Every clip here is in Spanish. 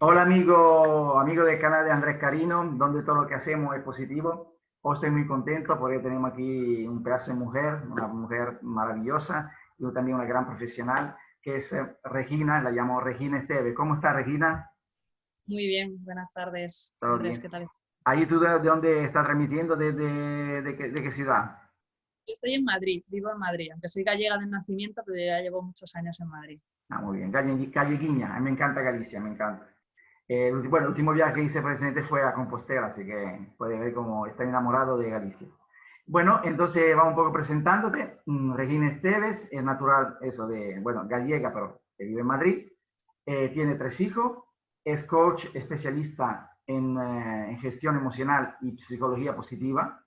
Hola amigo del canal de Andrés Carino, donde todo lo que hacemos es positivo. Hoy estoy muy contento porque tenemos aquí un pedazo de mujer, una mujer maravillosa y también una gran profesional, que es Regina, la llamo Regina Esteve. ¿Cómo está Regina? Muy bien, buenas tardes, Todo Andrés, bien. ¿qué tal? ¿Ahí tú de dónde estás transmitiendo? ¿De qué ciudad? Yo estoy en Madrid, vivo en Madrid, aunque soy gallega de nacimiento, pero ya llevo muchos años en Madrid. Ah, muy bien. Galleguiña, a mí me encanta Galicia, me encanta. Bueno, el último viaje que hice presidente fue a Compostela, así que puede ver cómo está enamorado de Galicia. Bueno, entonces vamos un poco presentándote. Regina Esteves es natural, eso de, bueno, gallega, pero que vive en Madrid. Tiene 3 hijos, es coach especialista en gestión emocional y psicología positiva.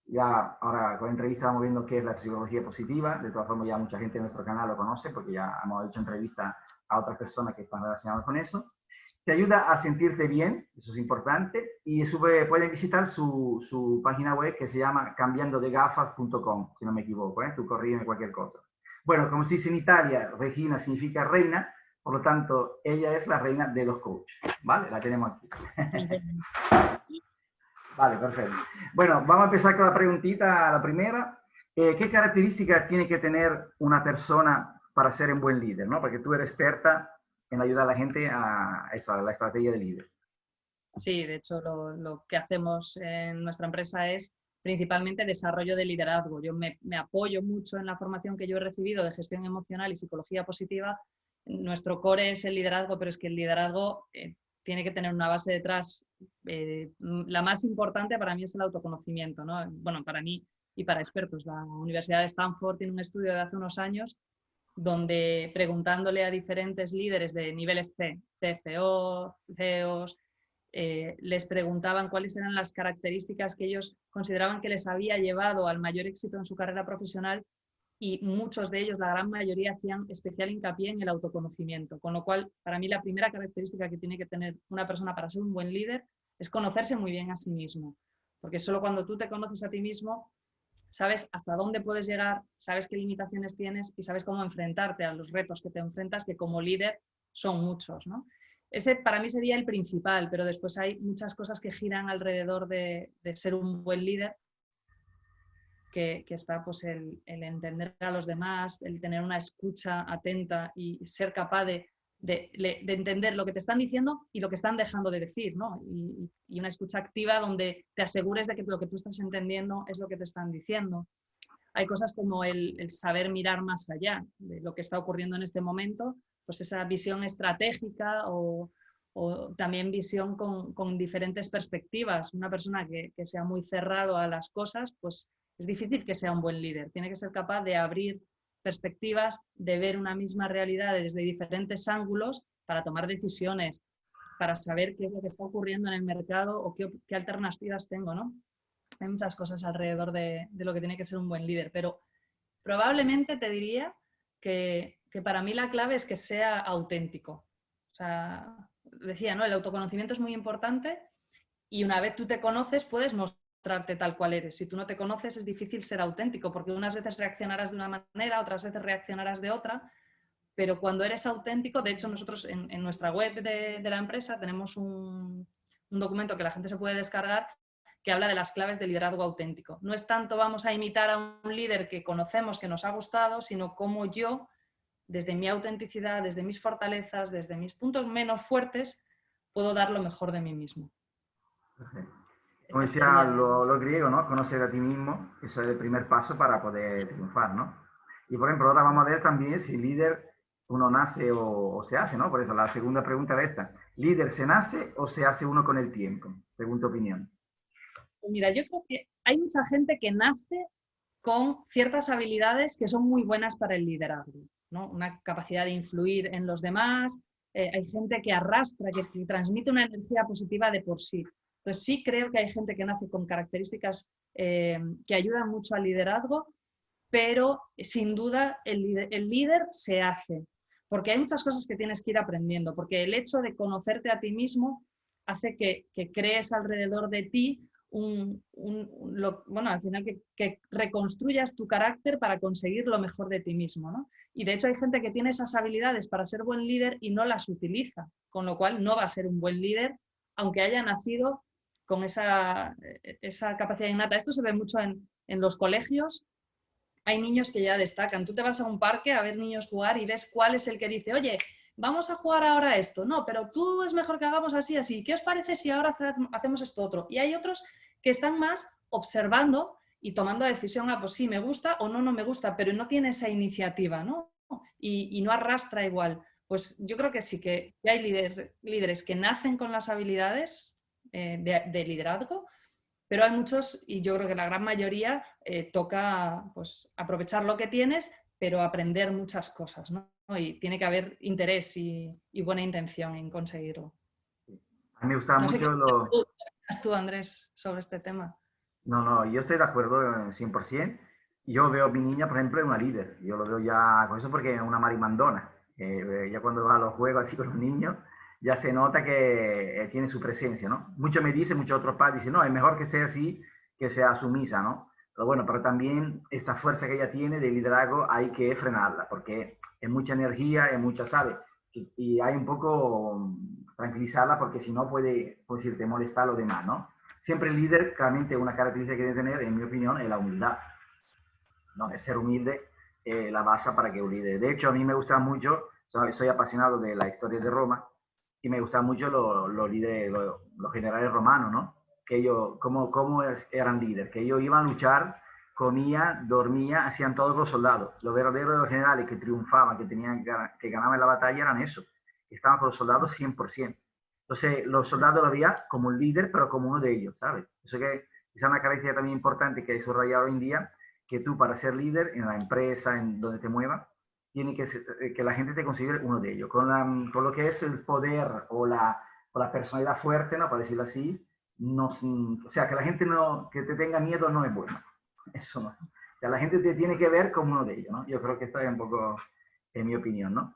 Ya ahora con la entrevista vamos viendo qué es la psicología positiva. De todas formas, ya mucha gente en nuestro canal lo conoce porque ya hemos hecho entrevistas a otras personas que están relacionadas con eso. Te ayuda a sentirte bien, eso es importante, y pueden visitar su página web que se llama cambiandodegafas.com, si no me equivoco, tú corrígeme cualquier cosa. Bueno, como se dice en Italia, Regina significa reina, por lo tanto, ella es la reina de los coaches, ¿vale? La tenemos aquí. Vale, perfecto. Bueno, vamos a empezar con la preguntita, la primera. ¿Qué características tiene que tener una persona para ser un buen líder, ¿no? Porque tú eres experta en ayudar a la gente a eso, a la estrategia de líder. Sí, de hecho lo que hacemos en nuestra empresa es principalmente desarrollo de liderazgo. Yo me apoyo mucho en la formación que yo he recibido de gestión emocional y psicología positiva. Nuestro core es el liderazgo, pero es que el liderazgo tiene que tener una base detrás. La más importante para mí es el autoconocimiento, ¿no? Bueno, para mí y para expertos. La Universidad de Stanford tiene un estudio de hace unos años donde preguntándole a diferentes líderes de niveles C, CFO, CEOs, les preguntaban cuáles eran las características que ellos consideraban que les había llevado al mayor éxito en su carrera profesional, y muchos de ellos, la gran mayoría, hacían especial hincapié en el autoconocimiento, con lo cual para mí la primera característica que tiene que tener una persona para ser un buen líder es conocerse muy bien a sí mismo, porque solo cuando tú te conoces a ti mismo sabes hasta dónde puedes llegar, sabes qué limitaciones tienes y sabes cómo enfrentarte a los retos que te enfrentas, que como líder son muchos, ¿no? Ese para mí sería el principal, pero después hay muchas cosas que giran alrededor de ser un buen líder, que está pues el entender a los demás, el tener una escucha atenta y ser capaz de entender lo que te están diciendo y lo que están dejando de decir, ¿no? Y una escucha activa donde te asegures de que lo que tú estás entendiendo es lo que te están diciendo. Hay cosas como el saber mirar más allá de lo que está ocurriendo en este momento, pues esa visión estratégica o también visión con diferentes perspectivas. Una persona que sea muy cerrado a las cosas, pues es difícil que sea un buen líder. Tiene que ser capaz de abrir perspectivas, de ver una misma realidad desde diferentes ángulos para tomar decisiones, para saber qué es lo que está ocurriendo en el mercado o qué alternativas tengo, ¿no? Hay muchas cosas alrededor de lo que tiene que ser un buen líder, pero probablemente te diría que para mí la clave es que sea auténtico. O sea, decía, ¿no? El autoconocimiento es muy importante y una vez tú te conoces puedes mostrarte tal cual eres. Si tú no te conoces es difícil ser auténtico porque unas veces reaccionarás de una manera, otras veces reaccionarás de otra, pero cuando eres auténtico, de hecho nosotros en nuestra web de la empresa tenemos un documento que la gente se puede descargar que habla de las claves de liderazgo auténtico. No es tanto vamos a imitar a un líder que conocemos, que nos ha gustado, sino cómo yo, desde mi autenticidad, desde mis fortalezas, desde mis puntos menos fuertes, puedo dar lo mejor de mí mismo. Como Ese decía sería... lo griego, ¿no? Conocer a ti mismo, eso es el primer paso para poder triunfar, ¿no? Y por ejemplo, ahora vamos a ver también si líder uno nace o se hace, ¿no? Por eso la segunda pregunta era esta. ¿Líder se nace o se hace uno con el tiempo? Según tu opinión. Pues mira, yo creo que hay mucha gente que nace con ciertas habilidades que son muy buenas para el liderazgo, ¿no? Una capacidad de influir en los demás, hay gente que arrastra, que transmite una energía positiva de por sí. Entonces sí creo que hay gente que nace con características que ayudan mucho al liderazgo, pero sin duda el líder se hace, porque hay muchas cosas que tienes que ir aprendiendo, porque el hecho de conocerte a ti mismo hace que crees alrededor de ti bueno, al final que reconstruyas tu carácter para conseguir lo mejor de ti mismo, ¿no? Y de hecho hay gente que tiene esas habilidades para ser buen líder y no las utiliza, con lo cual no va a ser un buen líder, aunque haya nacido con esa capacidad innata. Esto se ve mucho en los colegios. Hay niños que ya destacan. Tú te vas a un parque a ver niños jugar y ves cuál es el que dice, oye, vamos a jugar ahora esto. No, pero tú es mejor que hagamos así, así. ¿Qué os parece si ahora hacemos esto otro? Y hay otros que están más observando y tomando la decisión, pues sí, me gusta o no, no me gusta, pero no tiene esa iniciativa, ¿no? Y no arrastra igual. Pues yo creo que sí que hay líderes que nacen con las habilidades de liderazgo, pero hay muchos, y yo creo que la gran mayoría, toca pues, aprovechar lo que tienes, pero aprender muchas cosas, ¿no? Y tiene que haber interés y buena intención en conseguirlo. A mí me gusta No sé qué mucho lo... opinas tú, Andrés, sobre este tema. No, no, yo estoy de acuerdo en 100%. Yo veo a mi niña, por ejemplo, en una líder. Yo lo veo ya con eso porque es una marimandona. Ya cuando va a los juegos así con los niños, ya se nota que tiene su presencia, ¿no? Muchos me dicen, muchos otros padres dicen, no, es mejor que sea así, que sea sumisa, ¿no? Pero bueno, pero también esta fuerza que ella tiene de liderazgo hay que frenarla, porque es mucha energía, es mucha, ¿sabes? Y hay un poco tranquilizarla porque si no puede, pues decirte, molestar a los demás, ¿no? Siempre el líder, claramente una característica que debe tener, en mi opinión, es la humildad. ¿No? Es ser humilde, la base para que un líder. De hecho, a mí me gusta mucho, soy apasionado de la historia de Roma, y me gustan mucho los líderes, los generales romanos, ¿no? Que ellos, cómo eran líderes, que ellos iban a luchar, comían, dormían, hacían todos los soldados. Los verdaderos generales que triunfaban, que ganaban la batalla, eran esos, que estaban con los soldados 100%. Entonces, los soldados lo veían como un líder, pero como uno de ellos, ¿sabes? Eso que es una característica también importante que he subrayado hoy en día, que tú para ser líder en la empresa, en donde te muevas, tiene que la gente te considere uno de ellos. Con lo que es el poder o la personalidad fuerte, ¿no? Para decirlo así, no, o sea, que la gente no, que te tenga miedo no es bueno. Eso no. O sea, la gente te tiene que ver como uno de ellos, ¿no? Yo creo que esta es un poco, en mi opinión, ¿no?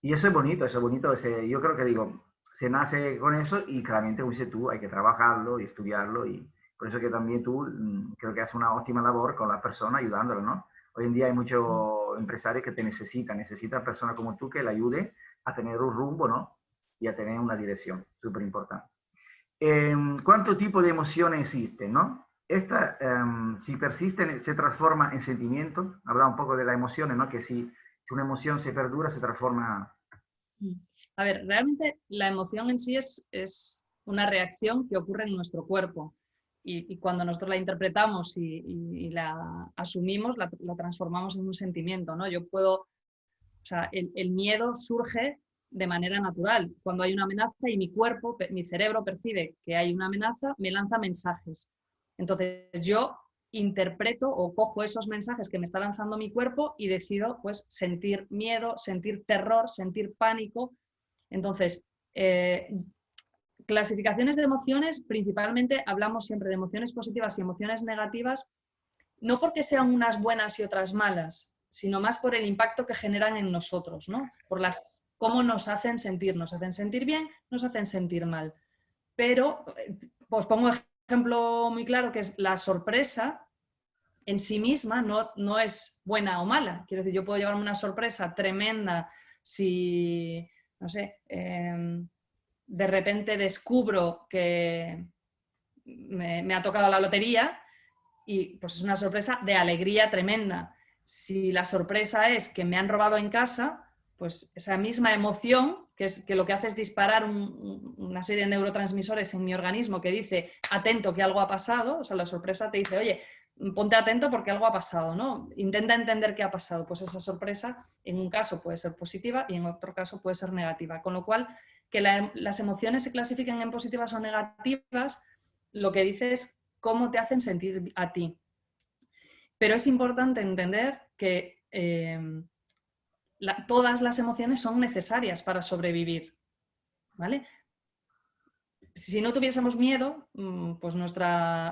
Y eso es bonito, yo creo que digo, se nace con eso y claramente, como dices tú, hay que trabajarlo y estudiarlo y por eso que también tú creo que haces una óptima labor con las personas ayudándolo, ¿no? Hoy en día hay muchos empresarios que te necesitan personas como tú que le ayuden a tener un rumbo, ¿no? Y a tener una dirección, súper importante. ¿Cuánto tipo de emociones existen, no? Esta, si persisten, se transforma en sentimientos. Hablaba un poco de las emociones, ¿no? Que si una emoción se perdura, se transforma. A ver, realmente la emoción en sí es una reacción que ocurre en nuestro cuerpo. Y cuando nosotros la interpretamos y la asumimos, la transformamos en un sentimiento, ¿no? Yo puedo, o sea, el miedo surge de manera natural. Cuando hay una amenaza y mi cuerpo, mi cerebro percibe que hay una amenaza, me lanza mensajes. Entonces yo interpreto o cojo esos mensajes que me está lanzando mi cuerpo y decido pues sentir miedo, sentir terror, sentir pánico. Entonces, clasificaciones de emociones, principalmente hablamos siempre de emociones positivas y emociones negativas, no porque sean unas buenas y otras malas, sino más por el impacto que generan en nosotros, ¿no? Por cómo nos hacen sentir bien, nos hacen sentir mal. Pero, pues pongo un ejemplo muy claro, que es la sorpresa en sí misma no es buena o mala. Quiero decir, yo puedo llevarme una sorpresa tremenda si, no sé, de repente descubro que me ha tocado la lotería y pues es una sorpresa de alegría tremenda. Si la sorpresa es que me han robado en casa, pues esa misma emoción, que lo que hace es disparar una serie de neurotransmisores en mi organismo que dice, atento que algo ha pasado, o sea, la sorpresa te dice, oye, ponte atento porque algo ha pasado, ¿no? Intenta entender qué ha pasado. Pues esa sorpresa en un caso puede ser positiva y en otro caso puede ser negativa. Con lo cual, que las emociones se clasifiquen en positivas o negativas, lo que dice es cómo te hacen sentir a ti. Pero es importante entender que todas las emociones son necesarias para sobrevivir, ¿vale? Si no tuviésemos miedo, pues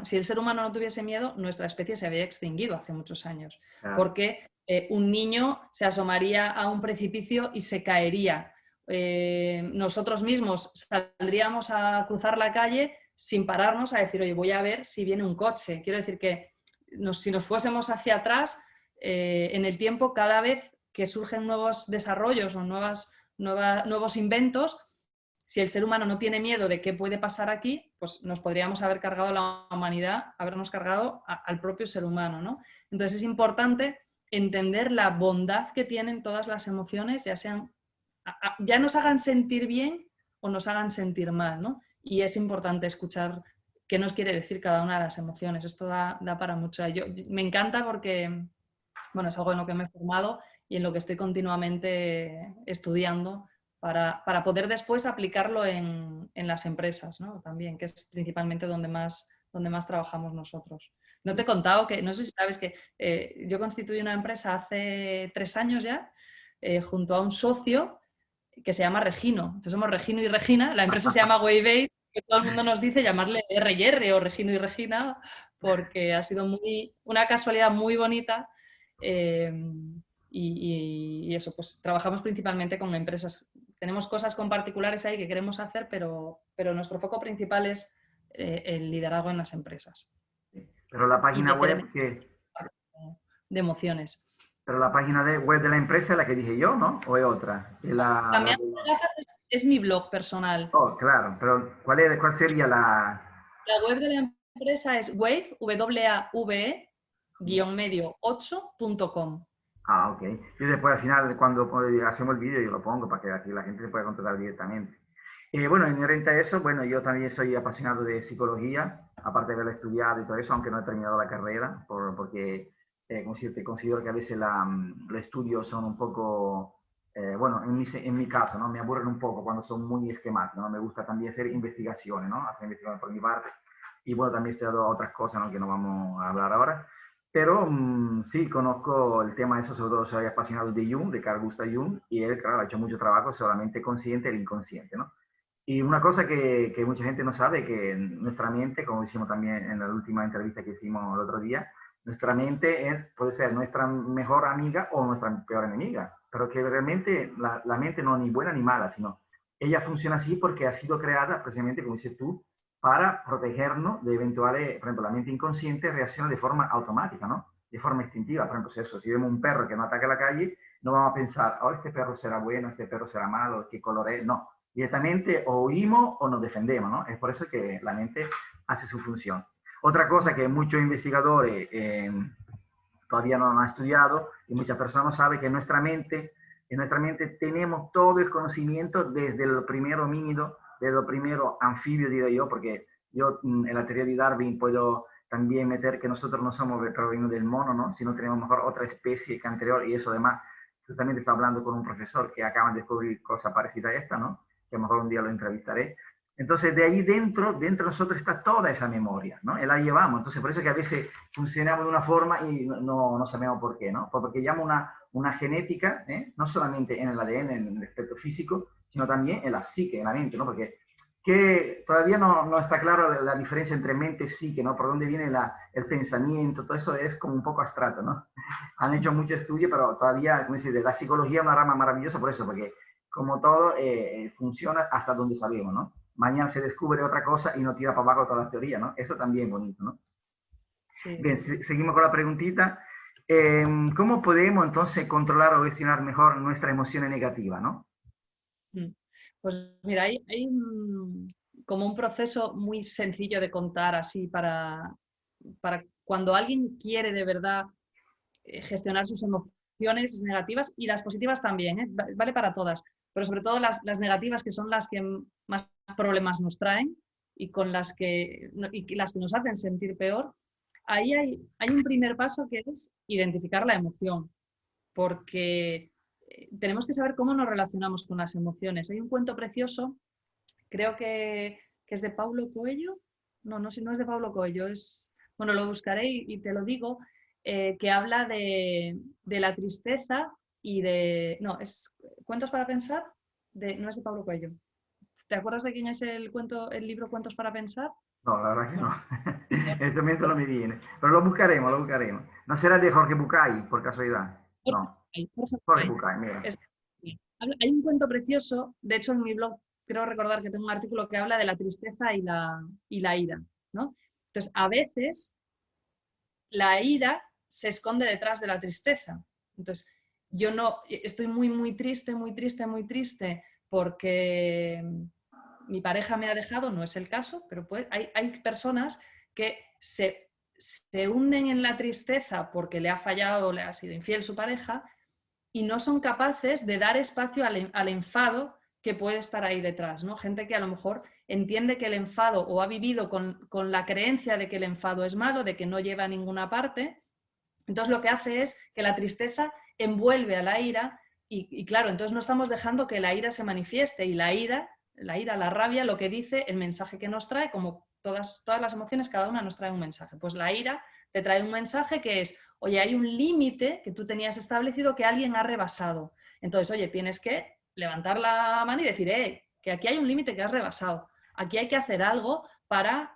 si el ser humano no tuviese miedo, nuestra especie se había extinguido hace muchos años, Claro. porque un niño se asomaría a un precipicio y se caería. Nosotros mismos saldríamos a cruzar la calle sin pararnos a decir, oye, voy a ver si viene un coche. Quiero decir que si nos fuésemos hacia atrás, en el tiempo, cada vez que surgen nuevos desarrollos o nuevos inventos, si el ser humano no tiene miedo de qué puede pasar aquí, pues nos podríamos haber cargado la humanidad, habernos cargado al propio ser humano, ¿no? Entonces es importante entender la bondad que tienen todas las emociones, ya nos hagan sentir bien o nos hagan sentir mal, ¿no? Y es importante escuchar qué nos quiere decir cada una de las emociones. Esto da para mucho. Me encanta porque, bueno, es algo en lo que me he formado y en lo que estoy continuamente estudiando para poder después aplicarlo en las empresas, ¿no? También, que es principalmente donde más trabajamos nosotros. No te he contado que, no sé si sabes que yo constituí una empresa hace 3 años ya, junto a un socio que se llama Regino. Entonces somos Regino y Regina, la empresa se llama Wavebase, que todo el mundo nos dice llamarle R&R o Regino y Regina, porque ha sido una casualidad muy bonita. Y eso, pues trabajamos principalmente con empresas. Tenemos cosas con particulares ahí que queremos hacer, pero nuestro foco principal es el liderazgo en las empresas. Pero la Y página meter web que... de emociones. Pero la página web de la empresa es la que dije yo, ¿no? ¿O es otra? Cambiando de gafas es mi blog personal. Oh, claro, pero ¿cuál sería la...? La web de la empresa es wave, WAVE, -medio8.com. Ah, ok. Yo después al final, cuando hacemos el vídeo, yo lo pongo para que así la gente se pueda contratar directamente. Bueno, inherente a eso, bueno, yo también soy apasionado de psicología, aparte de haberla estudiado y todo eso, aunque no he terminado la carrera, porque considero que a veces los estudios son un poco, bueno, en mi caso, ¿no? Me aburren un poco cuando son muy esquemáticos, ¿no? Me gusta también hacer investigaciones, ¿no? Hacer investigaciones por mi parte. Y bueno, también he estudiado otras cosas, ¿no? Que no vamos a hablar ahora. Pero sí, conozco el tema de eso, sobre todo soy apasionado de Jung, de Carl Gustav Jung, y él, claro, ha hecho mucho trabajo solamente consciente del inconsciente, ¿no? Y una cosa que mucha gente no sabe, que nuestra mente, como hicimos también en la última entrevista que hicimos el otro día, nuestra mente puede ser nuestra mejor amiga o nuestra peor enemiga, pero que realmente la mente no es ni buena ni mala, sino ella funciona así porque ha sido creada precisamente, como dices tú, para protegernos de eventuales, por ejemplo, la mente inconsciente reacciona de forma automática, ¿no? De forma instintiva. Por ejemplo, si vemos un perro que no ataca a la calle, no vamos a pensar, oh, este perro será bueno, este perro será malo, qué color es. No, directamente o huimos o nos defendemos, ¿no? Es por eso que la mente hace su función. Otra cosa que muchos investigadores todavía no han estudiado y muchas personas no saben que en nuestra mente tenemos todo el conocimiento desde el primer homínido, desde el primero anfibio, diría yo, porque yo en la teoría de Darwin puedo también meter que nosotros no somos provenientes del mono, ¿no? Sino tenemos mejor otra especie que anterior, y eso además, tú también estás hablando con un profesor que acaban de descubrir cosas parecidas a esta, ¿no? Que a lo mejor un día lo entrevistaré. Entonces, de ahí dentro de nosotros está toda esa memoria, ¿no? Y la llevamos. Entonces, por eso que a veces funcionamos de una forma y no sabemos por qué, ¿no? Porque llama una genética, no solamente en el ADN, en el aspecto físico, sino también en la psique, en la mente, ¿no? Porque todavía no está claro la diferencia entre mente y psique, ¿no? Por dónde viene el pensamiento, todo eso es como un poco abstracto, ¿no? Han hecho mucho estudio, pero todavía, como dice, de la psicología es una rama maravillosa por eso, porque como todo funciona hasta donde sabemos, ¿no? Mañana se descubre otra cosa y no tira para abajo toda la teoría, ¿no? Eso también es bonito, ¿no? Sí. Bien, seguimos con la preguntita. ¿Cómo podemos entonces controlar o gestionar mejor nuestra emoción negativa, no? Pues mira, hay como un proceso muy sencillo de contar así para cuando alguien quiere de verdad gestionar sus emociones negativas y las positivas también, ¿eh? Vale para todas, pero sobre todo las negativas, que son las que más problemas nos traen y las que nos hacen sentir peor. Ahí hay un primer paso, que es identificar la emoción, porque tenemos que saber cómo nos relacionamos con las emociones. Hay un cuento precioso, creo que es de Paulo Coelho, no es de Paulo Coelho, bueno, lo buscaré y te lo digo, que habla de la tristeza y de... No, es Cuentos para pensar, no es de Paulo Coelho. ¿Te acuerdas de quién es el libro Cuentos para pensar? No, la verdad que no. En este momento no me viene. Pero lo buscaremos, lo buscaremos. ¿No será de Jorge Bucay, por casualidad? No. Jorge Bucay, mira. Hay un cuento precioso, de hecho en mi blog creo recordar que tengo un artículo que habla de la tristeza y la ira, ¿no? Entonces, a veces la ira se esconde detrás de la tristeza. Entonces, yo no, estoy muy, muy triste, muy triste, muy triste porque mi pareja me ha dejado, no es el caso, pero hay personas que se hunden en la tristeza porque le ha fallado o le ha sido infiel su pareja y no son capaces de dar espacio al enfado que puede estar ahí detrás, ¿no? Gente que a lo mejor entiende que el enfado o ha vivido con la creencia de que el enfado es malo, de que no lleva a ninguna parte. Entonces lo que hace es que la tristeza envuelve a la ira y claro, entonces no estamos dejando que la ira se manifieste y la rabia, lo que dice, el mensaje que nos trae, como todas las emociones, cada una nos trae un mensaje. Pues la ira te trae un mensaje que es, oye, hay un límite que tú tenías establecido que alguien ha rebasado. Entonces, oye, tienes que levantar la mano y decir, que aquí hay un límite que has rebasado. Aquí hay que hacer algo para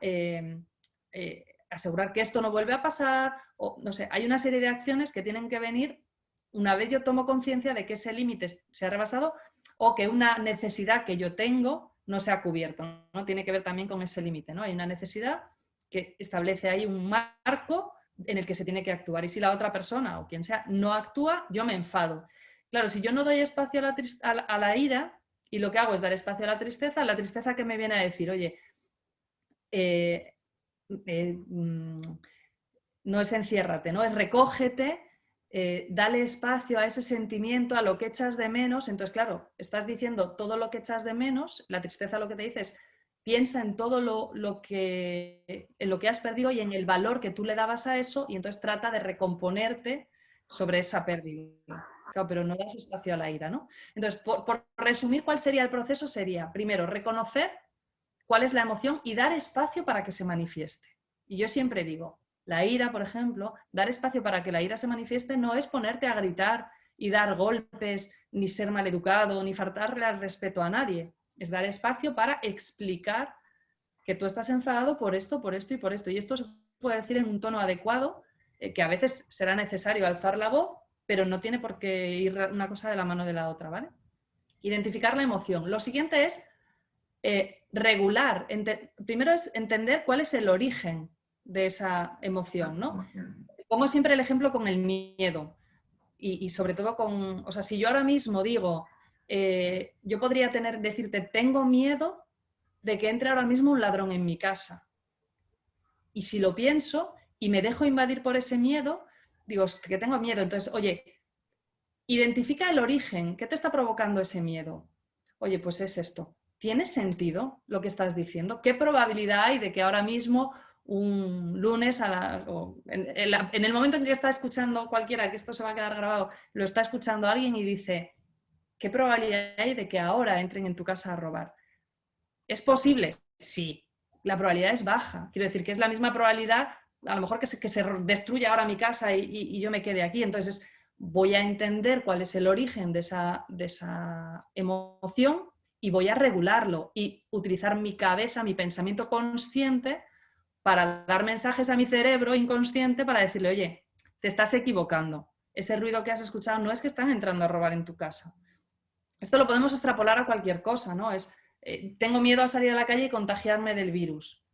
asegurar que esto no vuelve a pasar. O, no sé, hay una serie de acciones que tienen que venir una vez yo tomo conciencia de que ese límite se ha rebasado o que una necesidad que yo tengo no se ha cubierto, ¿no? Tiene que ver también con ese límite, ¿no? Hay una necesidad que establece ahí un marco en el que se tiene que actuar. Y si la otra persona o quien sea no actúa, yo me enfado. Claro, si yo no doy espacio a la ira y lo que hago es dar espacio a la tristeza que me viene a decir, oye, eh, eh, no es enciérrate, ¿no? Es recógete, dale espacio a ese sentimiento, a lo que echas de menos. Entonces, claro, estás diciendo todo lo que echas de menos, la tristeza lo que te dice es piensa en todo en lo que has perdido y en el valor que tú le dabas a eso y entonces trata de recomponerte sobre esa pérdida. Claro, pero no das espacio a la ira, ¿no? Entonces, por resumir, ¿cuál sería el proceso? Sería, primero, reconocer cuál es la emoción y dar espacio para que se manifieste. Y yo siempre digo, la ira, por ejemplo, dar espacio para que la ira se manifieste no es ponerte a gritar y dar golpes, ni ser maleducado, ni faltarle al respeto a nadie. Es dar espacio para explicar que tú estás enfadado por esto, por esto y por esto. Y esto se puede decir en un tono adecuado, que a veces será necesario alzar la voz, pero no tiene por qué ir una cosa de la mano de la otra, ¿vale? Identificar la emoción. Lo siguiente es regular. Primero es entender cuál es el origen de esa emoción, ¿no? Pongo siempre el ejemplo con el miedo y sobre todo con, o sea, si yo ahora mismo digo, yo podría decirte, tengo miedo de que entre ahora mismo un ladrón en mi casa. Y si lo pienso y me dejo invadir por ese miedo, digo, que tengo miedo. Entonces, oye, identifica el origen. ¿Qué te está provocando ese miedo? Oye, pues es esto. ¿Tiene sentido lo que estás diciendo? ¿Qué probabilidad hay de que ahora mismo un lunes en el momento en que está escuchando cualquiera, que esto se va a quedar grabado, lo está escuchando alguien y dice, ¿qué probabilidad hay de que ahora entren en tu casa a robar? ¿Es posible? Sí. La probabilidad es baja. Quiero decir que es la misma probabilidad, a lo mejor que se destruya ahora mi casa y yo me quede aquí. Entonces, voy a entender cuál es el origen de esa emoción y voy a regularlo y utilizar mi cabeza, mi pensamiento consciente para dar mensajes a mi cerebro inconsciente para decirle, oye, te estás equivocando. Ese ruido que has escuchado no es que están entrando a robar en tu casa. Esto lo podemos extrapolar a cualquier cosa, ¿no? Tengo miedo a salir a la calle y contagiarme del virus.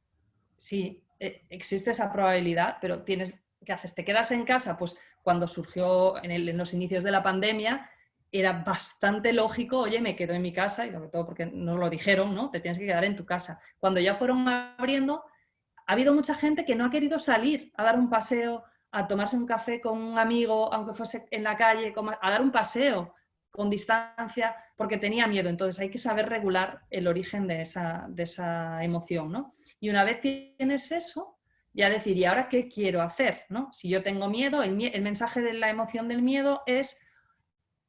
Sí, existe esa probabilidad, pero ¿qué haces? ¿Te quedas en casa? Pues cuando surgió en los inicios de la pandemia, era bastante lógico, oye, me quedo en mi casa, y sobre todo porque nos lo dijeron, ¿no? Te tienes que quedar en tu casa. Cuando ya fueron abriendo, ha habido mucha gente que no ha querido salir a dar un paseo, a tomarse un café con un amigo, aunque fuese en la calle, a dar un paseo con distancia, porque tenía miedo. Entonces hay que saber regular el origen de esa emoción, ¿no? Y una vez tienes eso, ya decir, ¿y ahora qué quiero hacer? ¿No? Si yo tengo miedo, el mensaje de la emoción del miedo es,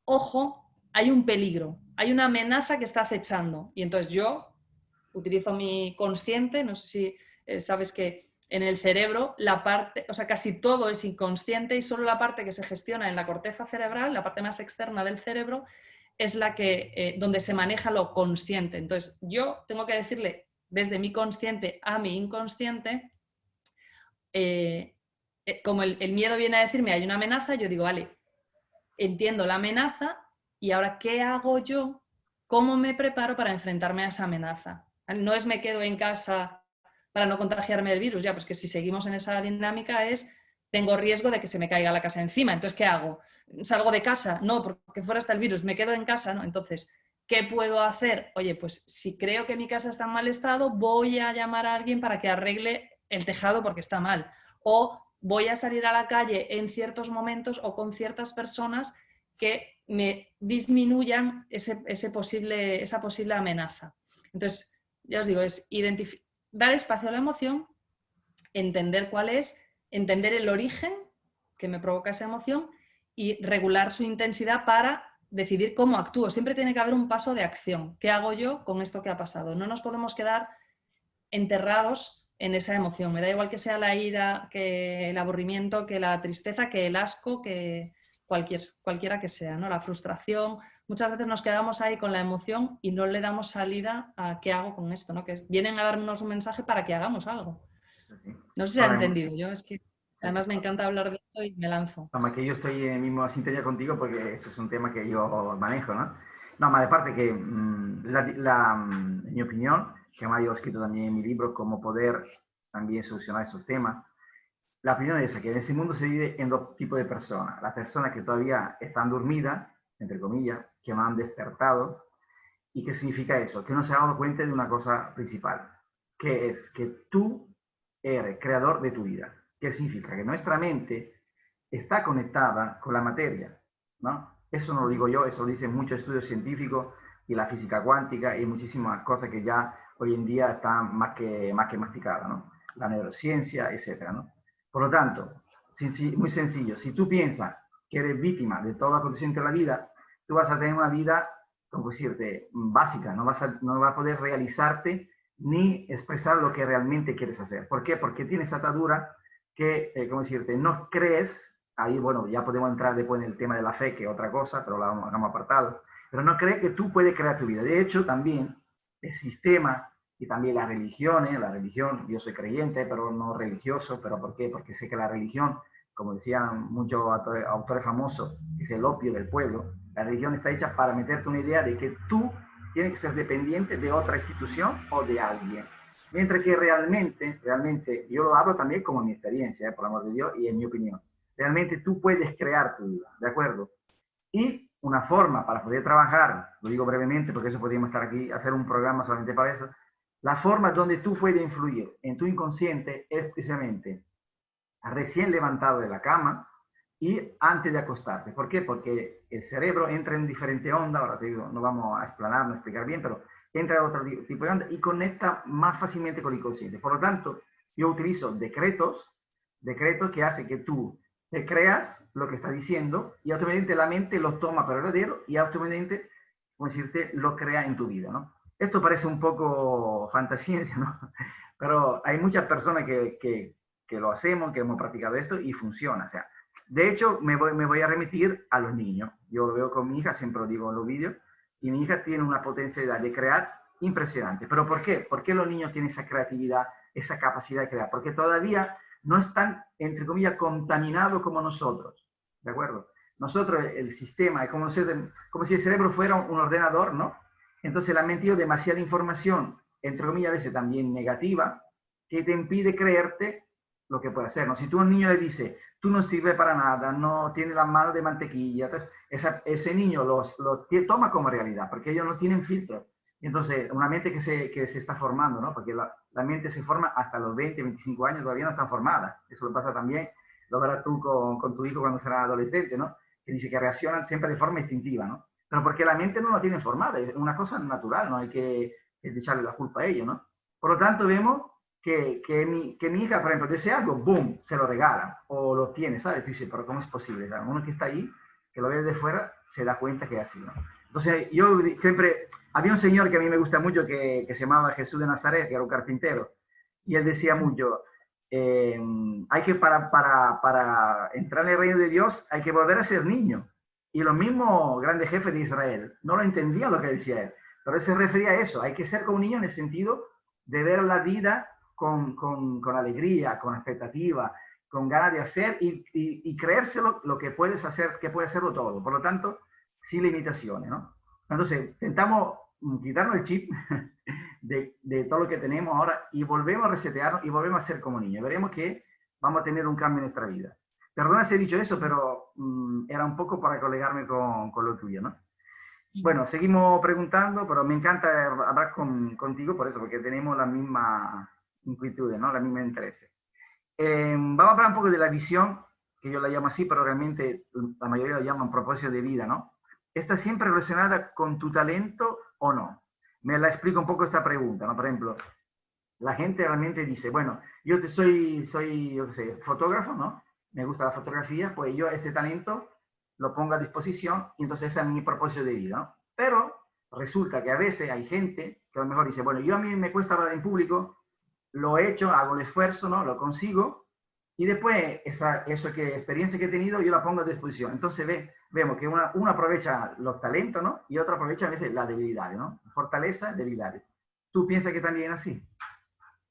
ojo, hay un peligro, hay una amenaza que está acechando. Y entonces yo utilizo mi consciente, no sé si sabes que en el cerebro la parte, o sea, casi todo es inconsciente y solo la parte que se gestiona en la corteza cerebral, la parte más externa del cerebro, es la que donde se maneja lo consciente. Entonces, yo tengo que decirle desde mi consciente a mi inconsciente, como el miedo viene a decirme hay una amenaza, yo digo, vale, entiendo la amenaza y ahora, ¿qué hago yo cómo me preparo para enfrentarme a esa amenaza. No es me quedo en casa para no contagiarme del virus, ya, pues que si seguimos en esa dinámica es, tengo riesgo de que se me caiga la casa encima, entonces, ¿qué hago? ¿Salgo de casa? No, porque fuera está el virus, me quedo en casa, ¿no? Entonces, ¿qué puedo hacer? Oye, pues si creo que mi casa está en mal estado, voy a llamar a alguien para que arregle el tejado porque está mal. O voy a salir a la calle en ciertos momentos o con ciertas personas que me disminuyan esa posible amenaza. Entonces, ya os digo, es dar espacio a la emoción, entender cuál es, entender el origen que me provoca esa emoción y regular su intensidad para decidir cómo actúo. Siempre tiene que haber un paso de acción. ¿Qué hago yo con esto que ha pasado? No nos podemos quedar enterrados en esa emoción. Me da igual que sea la ira, que el aburrimiento, que la tristeza, que el asco, que cualquiera que sea, ¿no? La frustración. Muchas veces nos quedamos ahí con la emoción y no le damos salida a qué hago con esto, ¿no? Que vienen a darnos un mensaje para que hagamos algo. Sí. No sé si ha entendido. Yo es que además Sí. me encanta hablar de esto y me lanzo. Más que yo estoy en misma sintonía contigo porque eso es un tema que yo manejo, ¿no? No, más de parte que, en mi opinión, que además yo he escrito también en mi libro, cómo poder también solucionar esos temas, la opinión es esa, que en ese mundo se divide en dos tipos de personas. Las personas que todavía están dormidas, entre comillas, que no han despertado. ¿Y qué significa eso? Que no se ha dado cuenta de una cosa principal, que es que tú eres creador de tu vida. ¿Qué significa? Que nuestra mente está conectada con la materia, ¿no? Eso no lo digo yo, eso lo dicen muchos estudios científicos y la física cuántica y muchísimas cosas que ya hoy en día están más que masticadas, ¿no? La neurociencia, etcétera, ¿no? Por lo tanto, muy sencillo, si tú piensas que eres víctima de todo acontecimiento de la vida, tú vas a tener una vida, como decirte, básica, no vas a poder realizarte ni expresar lo que realmente quieres hacer. ¿Por qué? Porque tienes atadura que, como decirte, no crees, ahí, bueno, ya podemos entrar después en el tema de la fe, que es otra cosa, pero la hagamos apartado, pero no crees que tú puedes crear tu vida. De hecho, también el sistema y también las religiones, la religión, yo soy creyente, pero no religioso, ¿pero por qué? Porque sé que la religión, como decían muchos autores famosos, es el opio del pueblo. La religión está hecha para meterte una idea de que tú tienes que ser dependiente de otra institución o de alguien. Mientras que realmente, yo lo hablo también como mi experiencia, por amor de Dios, y en mi opinión. Realmente tú puedes crear tu vida, ¿de acuerdo? Y una forma para poder trabajar, lo digo brevemente porque eso podríamos estar aquí, hacer un programa solamente para eso, la forma donde tú puedes influir en tu inconsciente es precisamente recién levantado de la cama y antes de acostarte. ¿Por qué? Porque el cerebro entra en diferente onda, ahora te digo, no vamos a explanar, no explicar bien, pero entra en otro tipo de onda y conecta más fácilmente con el inconsciente. Por lo tanto, yo utilizo decretos que hacen que tú te creas lo que está diciendo y automáticamente la mente lo toma para verdadero y automáticamente, como decirte, lo crea en tu vida, ¿no? Esto parece un poco fantasía, ¿no? Pero hay muchas personas que lo hacemos, que hemos practicado esto y funciona. O sea, de hecho, me voy a remitir a los niños. Yo lo veo con mi hija, siempre lo digo en los vídeos, y mi hija tiene una potencialidad de crear impresionante. ¿Pero por qué? ¿Por qué los niños tienen esa creatividad, esa capacidad de crear? Porque todavía no están, entre comillas, contaminados como nosotros. ¿De acuerdo? Nosotros, el sistema, es como si el cerebro fuera un ordenador, ¿no? Entonces le han metido demasiada información, entre comillas, a veces también negativa, que te impide creerte lo que puede hacer, ¿no? Si tú a un niño le dices, tú no sirves para nada, no tiene las manos de mantequilla, entonces ese niño lo toma como realidad, porque ellos no tienen filtro. Entonces, una mente que se está formando, ¿no? Porque la mente se forma hasta los 20, 25 años, todavía no está formada. Eso lo pasa también, lo verás tú con tu hijo cuando será adolescente, ¿no? Que dice que reaccionan siempre de forma instintiva, ¿no? Pero porque la mente no la tiene formada, es una cosa natural, no hay que echarle la culpa a ellos, ¿no? Por lo tanto, vemos que mi hija, por ejemplo, desea algo, boom, se lo regala o lo tiene, ¿sabes? Tú dices, pero ¿cómo es posible? ¿Sabes? Uno que está ahí, que lo ve de fuera, se da cuenta que es así, ¿no? Entonces, yo siempre, había un señor que a mí me gusta mucho que se llamaba Jesús de Nazaret, que era un carpintero, y él decía mucho, hay que, para entrar en el reino de Dios, hay que volver a ser niño. Y los mismos grandes jefes de Israel no lo entendían lo que decía él, pero él se refería a eso, hay que ser como un niño en el sentido de ver la vida con alegría, con expectativa, con ganas de hacer y creérselo lo que puedes hacer, que puede hacerlo todo. Por lo tanto, sin limitaciones, ¿no? Entonces, intentamos quitarnos el chip de todo lo que tenemos ahora y volvemos a resetearnos y volvemos a ser como niños. Veremos que vamos a tener un cambio en nuestra vida. Perdona si he dicho eso, pero era un poco para colegarme con lo tuyo, ¿no? Bueno, seguimos preguntando, pero me encanta hablar contigo por eso, porque tenemos la misma inquietudes, ¿no? La misma interés. Vamos a hablar un poco de la visión, que yo la llamo así, pero realmente la mayoría la llaman propósito de vida, ¿no? ¿Está siempre relacionada con tu talento o no? Me la explico un poco esta pregunta, ¿no? Por ejemplo, la gente realmente dice, bueno, yo soy yo qué sé, fotógrafo, ¿no? Me gusta la fotografía, pues yo ese talento lo pongo a disposición y entonces ese es mi propósito de vida, ¿no? Pero resulta que a veces hay gente que a lo mejor dice, bueno, yo a mí me cuesta hablar en público, lo he hecho, hago el esfuerzo, ¿no? Lo consigo y después experiencia que he tenido yo la pongo a disposición. Entonces vemos que uno aprovecha los talentos, ¿no? Y otro aprovecha a veces las debilidades, ¿no? Fortaleza, debilidades. ¿Tú piensas que también es así?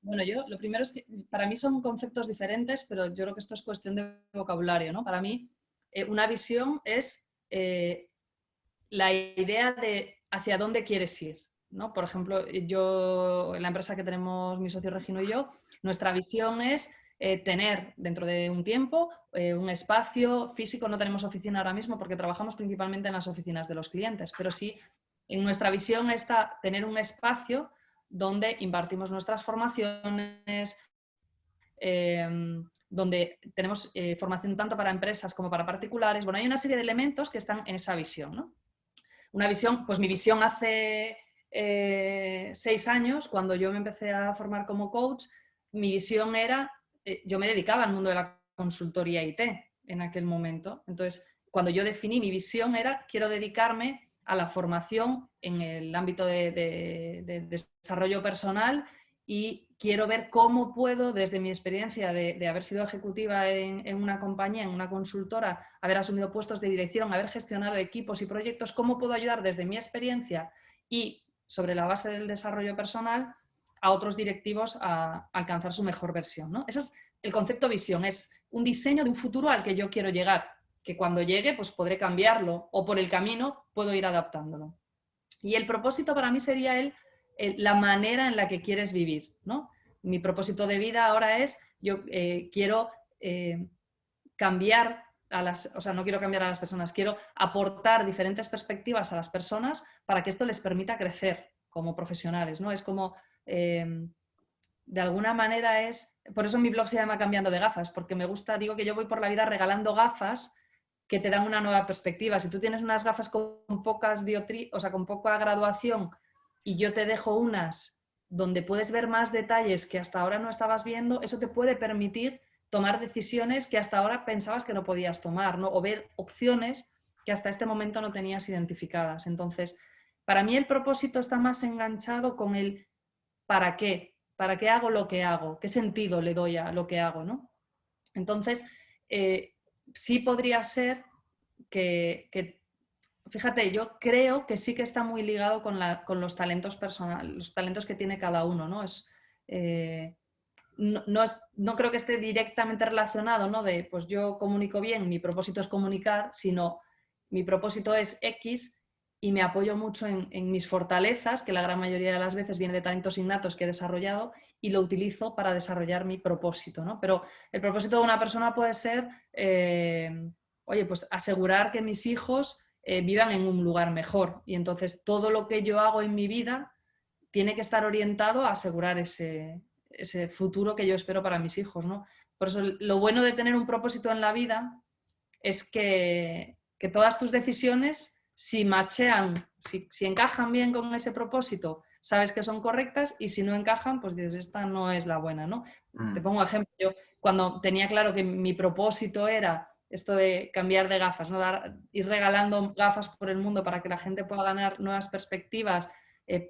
Bueno, yo lo primero es que para mí son conceptos diferentes, pero yo creo que esto es cuestión de vocabulario, ¿no? Para mí, una visión es la idea de hacia dónde quieres ir, ¿no? Por ejemplo, yo, en la empresa que tenemos mi socio Regino y yo, nuestra visión es tener dentro de un tiempo un espacio físico. No tenemos oficina ahora mismo porque trabajamos principalmente en las oficinas de los clientes, pero sí en nuestra visión está tener un espacio donde impartimos nuestras formaciones, donde tenemos formación tanto para empresas como para particulares. Bueno, hay una serie de elementos que están en esa visión, ¿no? Una visión, pues mi visión hace 6 años, cuando yo me empecé a formar como coach, mi visión era, yo me dedicaba al mundo de la consultoría IT en aquel momento. Entonces, cuando yo definí mi visión era, quiero dedicarme a la formación en el ámbito de desarrollo personal y quiero ver cómo puedo, desde mi experiencia de haber sido ejecutiva en una compañía, en una consultora, haber asumido puestos de dirección, haber gestionado equipos y proyectos, cómo puedo ayudar desde mi experiencia y sobre la base del desarrollo personal a otros directivos a alcanzar su mejor versión, ¿no? Ese es el concepto visión, es un diseño de un futuro al que yo quiero llegar, que cuando llegue pues podré cambiarlo o por el camino puedo ir adaptándolo. Y el propósito para mí sería la manera en la que quieres vivir, ¿no? Mi propósito de vida ahora es, yo quiero cambiar o sea, no quiero cambiar a las personas, quiero aportar diferentes perspectivas a las personas para que esto les permita crecer como profesionales, ¿no? Es como, de alguna manera es, por eso mi blog se llama Cambiando de Gafas, porque me gusta, digo que yo voy por la vida regalando gafas que te dan una nueva perspectiva. Si tú tienes unas gafas con pocas o sea, con poca graduación y yo te dejo unas donde puedes ver más detalles que hasta ahora no estabas viendo, eso te puede permitir tomar decisiones que hasta ahora pensabas que no podías tomar, ¿no? O ver opciones que hasta este momento no tenías identificadas. Entonces, para mí el propósito está más enganchado con el ¿para qué? ¿Para qué hago lo que hago? ¿Qué sentido le doy a lo que hago, ¿no? Entonces, sí podría ser que, fíjate, yo creo que sí que está muy ligado con los talentos personales, los talentos que tiene cada uno, ¿no? No creo que esté directamente relacionado, ¿no? De, pues yo comunico bien, mi propósito es comunicar, sino mi propósito es X y me apoyo mucho en mis fortalezas, que la gran mayoría de las veces viene de talentos innatos que he desarrollado, y lo utilizo para desarrollar mi propósito, ¿no? Pero el propósito de una persona puede ser, oye, pues asegurar que mis hijos vivan en un lugar mejor. Y entonces todo lo que yo hago en mi vida tiene que estar orientado a asegurar ese futuro que yo espero para mis hijos, ¿no? Por eso lo bueno de tener un propósito en la vida es que todas tus decisiones, si machean, si encajan bien con ese propósito, sabes que son correctas, y si no encajan, pues dices, esta no es la buena, ¿no? Te pongo un ejemplo. Yo cuando tenía claro que mi propósito era esto de cambiar de gafas, ¿no? Ir regalando gafas por el mundo para que la gente pueda ganar nuevas perspectivas,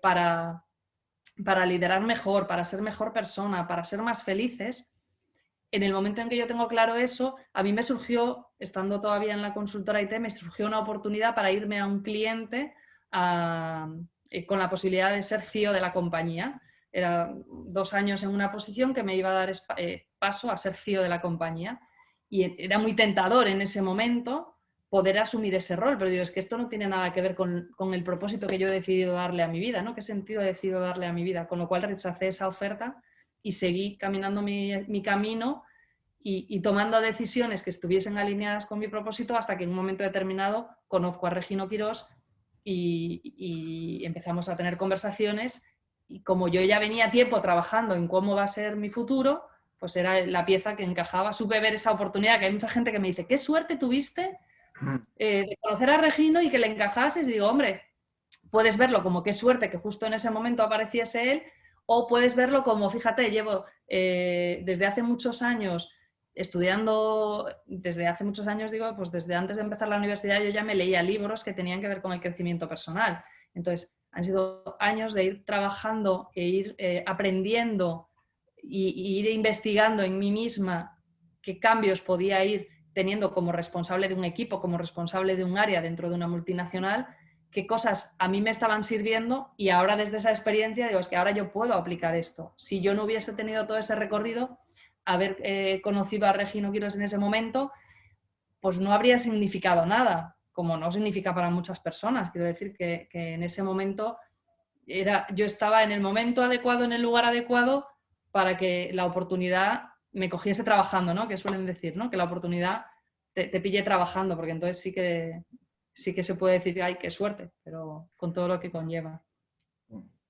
para liderar mejor, para ser mejor persona, para ser más felices. En el momento en que yo tengo claro eso, a mí me surgió, estando todavía en la consultora IT, me surgió una oportunidad para irme a un cliente con la posibilidad de ser CEO de la compañía. Era 2 años en una posición que me iba a dar paso a ser CEO de la compañía. Y era muy tentador en ese momento poder asumir ese rol, pero digo, es que esto no tiene nada que ver con el propósito que yo he decidido darle a mi vida, ¿no? ¿Qué sentido he decidido darle a mi vida? Con lo cual rechacé esa oferta y seguí caminando mi camino y tomando decisiones que estuviesen alineadas con mi propósito hasta que en un momento determinado conozco a Regino Quirós y empezamos a tener conversaciones y como yo ya venía tiempo trabajando en cómo va a ser mi futuro, pues era la pieza que encajaba. Supe ver esa oportunidad, que hay mucha gente que me dice, qué suerte tuviste de conocer a Regino y que le encajases. Y digo, hombre, puedes verlo como qué suerte que justo en ese momento apareciese él, o puedes verlo como, fíjate, llevo desde hace muchos años estudiando, desde hace muchos años digo, pues desde antes de empezar la universidad yo ya me leía libros que tenían que ver con el crecimiento personal. Entonces, han sido años de ir trabajando e ir aprendiendo y ir investigando en mí misma qué cambios podía ir teniendo como responsable de un equipo, como responsable de un área dentro de una multinacional, qué cosas a mí me estaban sirviendo y ahora desde esa experiencia digo, es que ahora yo puedo aplicar esto. Si yo no hubiese tenido todo ese recorrido, haber conocido a Regino Quirós en ese momento, pues no habría significado nada, como no significa para muchas personas. Quiero decir que en ese momento yo estaba en el momento adecuado, en el lugar adecuado, para que la oportunidad me cogiese trabajando, ¿no? Que suelen decir, ¿no? Que la oportunidad te pille trabajando, porque entonces sí que se puede decir, ay, qué suerte, pero con todo lo que conlleva.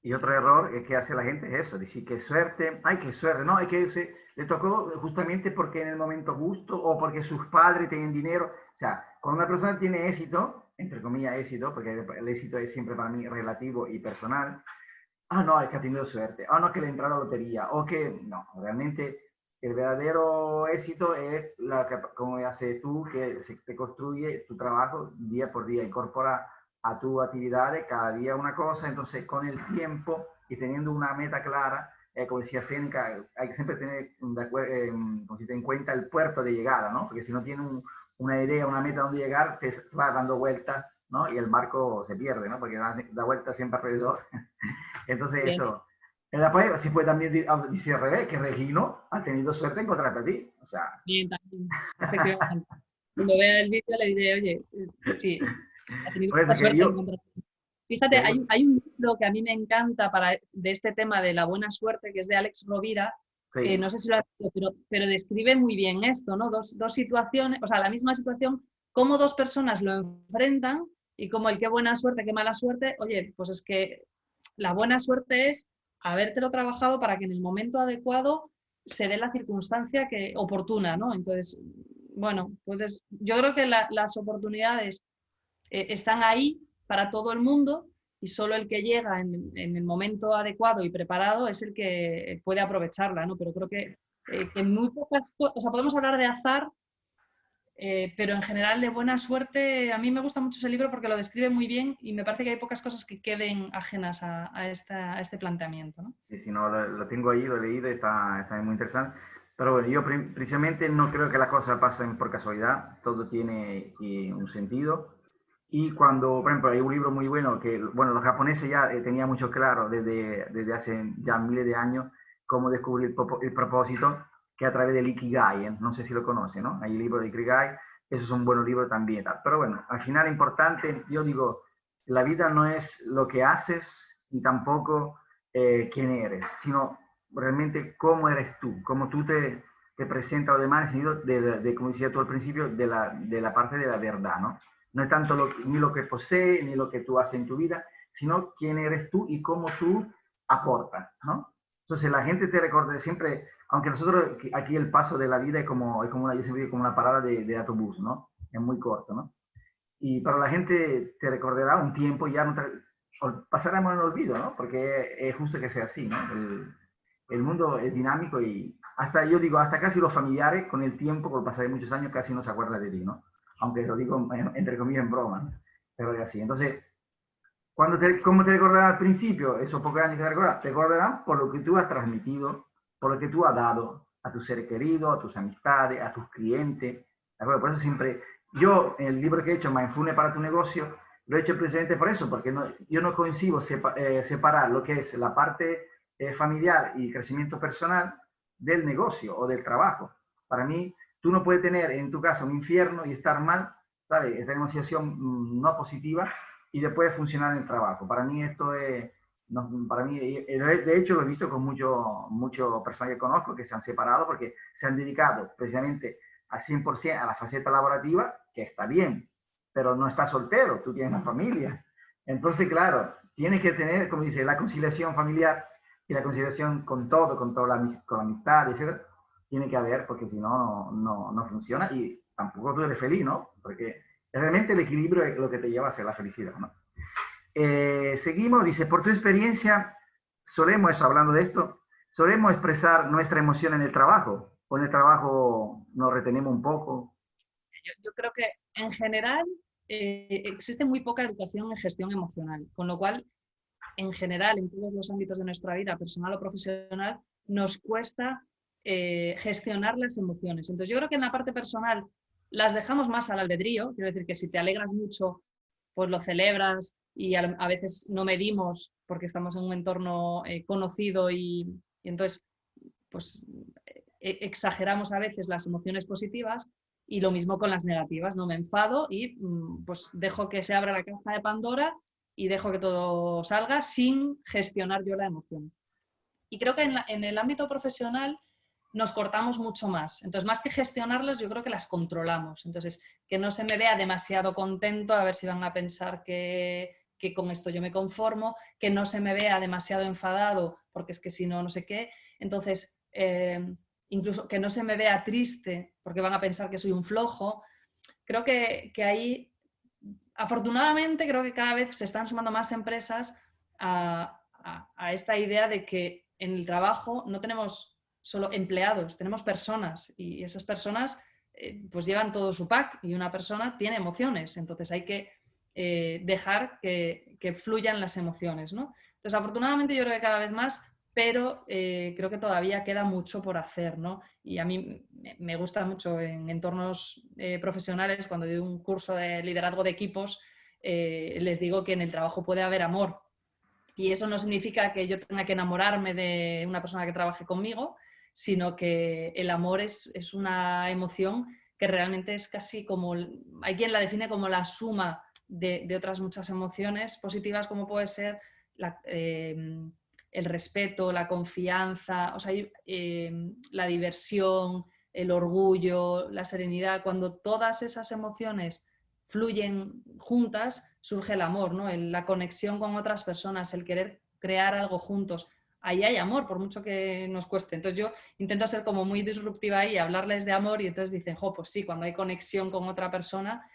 Y otro error que hace la gente es eso, decir qué suerte, ay, qué suerte, no, hay que le tocó justamente porque en el momento justo o porque sus padres tienen dinero. O sea, cuando una persona tiene éxito, entre comillas éxito, porque el éxito es siempre para mí relativo y personal, ah, no, es que ha tenido suerte, ah, no, que le ha entrado a la lotería, o que no, realmente el verdadero éxito es la que, como haces tú, que se te construye tu trabajo día por día, incorpora a tu actividades cada día una cosa, entonces con el tiempo y teniendo una meta clara, como decía Seneca, hay que siempre tener en cuenta el puerto de llegada, ¿no? Porque si no tienes una idea, una meta donde llegar, te va dando vueltas, ¿no? Y el barco se pierde, ¿no? Porque da vueltas siempre alrededor. Entonces Bien, eso. Después se puede también decir al revés, que Regino ha tenido suerte en encontrarte a ti. O sea. bien, también, efectivamente. Cuando vea el vídeo le diré, oye, sí, ha tenido Por mucha eso que suerte en yo, encontrar. Fíjate, que digo, hay un libro que a mí me encanta de este tema de la buena suerte, que es de Alex Rovira. sí, No sé si lo has visto, pero describe muy bien esto, ¿no? Dos situaciones, o sea, la misma situación, cómo dos personas lo enfrentan y como el qué buena suerte, qué mala suerte. Oye, pues es que la buena suerte es habértelo trabajado para que en el momento adecuado se dé la circunstancia oportuna, ¿no? Entonces, bueno, yo creo que las oportunidades están ahí para todo el mundo y solo el que llega en el momento adecuado y preparado es el que puede aprovecharla, ¿no? Pero creo que muy pocas cosas, o sea, podemos hablar de azar, pero en general de buena suerte, a mí me gusta mucho ese libro porque lo describe muy bien y me parece que hay pocas cosas que queden ajenas a este planteamiento, ¿no? y si no, lo tengo ahí, lo he leído, está muy interesante. Pero bueno, yo precisamente no creo que las cosas pasen por casualidad, todo tiene un sentido. Y cuando, por ejemplo, hay un libro muy bueno que, bueno, los japoneses ya tenían mucho claro desde hace ya miles de años cómo descubrir el propósito, que a través del Ikigai, no sé si lo conocen, ¿no? Hay el libro de Ikigai, esos son buenos libros también. Pero bueno, al final importante, yo digo, la vida no es lo que haces ni tampoco quién eres, sino realmente cómo eres tú, cómo tú te presentas a los demás, en el sentido como decía tú al principio, de la parte de la verdad, ¿no? No es tanto ni lo que posee, ni lo que tú haces en tu vida, sino quién eres tú y cómo tú aportas, ¿no? Entonces la gente te recuerda siempre, aunque nosotros aquí el paso de la vida yo siempre digo, como una parada de autobús, ¿no? Es muy corto, ¿no? Y para la gente te recordará un tiempo y ya no pasaremos en el olvido, ¿no? Porque es justo que sea así, ¿no? El mundo es dinámico y hasta, yo digo, hasta casi los familiares con el tiempo, por pasar de muchos años, casi no se acuerdan de ti, ¿no? Aunque lo digo entre comillas en broma, ¿no? Pero es así. Entonces, ¿cómo te recordarán al principio? Esos pocos años que te recordarán por lo que tú has transmitido, por lo que tú has dado a tus seres queridos, a tus amistades, a tus clientes. ¿De acuerdo? Por eso siempre, yo, en el libro que he hecho, Mindfulness para tu negocio, lo he hecho precisamente por eso, porque yo no coincido separar lo que es la parte familiar y crecimiento personal del negocio o del trabajo. Para mí, tú no puedes tener en tu casa un infierno y estar mal ¿sabes? Esta negociación no positiva y después funcionar en el trabajo. Para mí esto es, no, para mí, de hecho lo he visto con muchos personas que conozco que se han separado porque se han dedicado precisamente al 100% a la faceta laborativa, que está bien, pero no estás soltero, tú tienes una familia. Entonces, claro, tienes que tener, como dice, la conciliación familiar y la conciliación con todo, con la amistad, etc. Tiene que haber, porque si no, no funciona y tampoco tú eres feliz, ¿no? Porque realmente el equilibrio es lo que te lleva a ser la felicidad, ¿no? Seguimos, dice, por tu experiencia, solemos, eso, hablando de esto, solemos expresar nuestra emoción en el trabajo, o en el trabajo nos retenemos un poco. Yo creo que en general existe muy poca educación en gestión emocional, con lo cual, en general, en todos los ámbitos de nuestra vida, personal o profesional, nos cuesta gestionar las emociones. Entonces, yo creo que en la parte personal las dejamos más al albedrío, quiero decir que si te alegras mucho, pues lo celebras y a veces no medimos porque estamos en un entorno conocido y entonces pues exageramos a veces las emociones positivas y lo mismo con las negativas, no me enfado y pues dejo que se abra la caja de Pandora y dejo que todo salga sin gestionar yo la emoción. Y creo que en el ámbito profesional nos cortamos mucho más. Entonces, más que gestionarlas, yo creo que las controlamos. Entonces, que no se me vea demasiado contento, a ver si van a pensar que con esto yo me conformo, que no se me vea demasiado enfadado, porque es que si no, no sé qué. Entonces, incluso que no se me vea triste, porque van a pensar que soy un flojo. Creo que ahí, afortunadamente, creo que cada vez se están sumando más empresas a esta idea de que en el trabajo no tenemos solo empleados, tenemos personas y esas personas pues llevan todo su pack y una persona tiene emociones, entonces hay que dejar que fluyan las emociones, ¿no? Entonces, afortunadamente yo creo que cada vez más, pero creo que todavía queda mucho por hacer, ¿no? Y a mí me gusta mucho en entornos profesionales, cuando doy un curso de liderazgo de equipos, les digo que en el trabajo puede haber amor. Y eso no significa que yo tenga que enamorarme de una persona que trabaje conmigo, sino que el amor es una emoción que realmente es casi como, hay quien la define como la suma de otras muchas emociones positivas, como puede ser el respeto, la confianza, o sea, la diversión, el orgullo, la serenidad. Cuando todas esas emociones fluyen juntas, surge el amor, ¿no? La conexión con otras personas, el querer crear algo juntos. Ahí hay amor, por mucho que nos cueste. Entonces yo intento ser como muy disruptiva ahí, hablarles de amor y entonces dicen, jo, pues sí, cuando hay conexión con otra persona,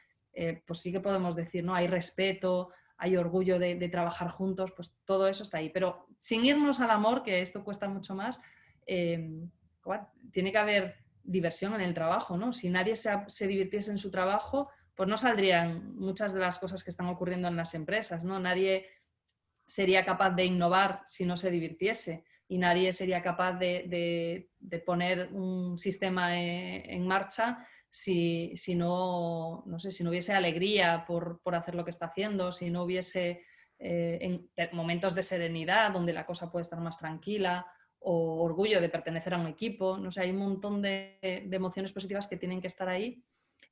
pues sí que podemos decir, ¿no? Hay respeto, hay orgullo de trabajar juntos, pues todo eso está ahí. Pero sin irnos al amor, que esto cuesta mucho más, tiene que haber diversión en el trabajo, ¿no? Si nadie se divirtiese en su trabajo, pues no saldrían muchas de las cosas que están ocurriendo en las empresas, ¿no? Nadie sería capaz de innovar si no se divirtiese y nadie sería capaz de poner un sistema en marcha si no, no sé, si no hubiese alegría por hacer lo que está haciendo, si no hubiese en momentos de serenidad donde la cosa puede estar más tranquila o orgullo de pertenecer a un equipo. No sé, hay un montón de emociones positivas que tienen que estar ahí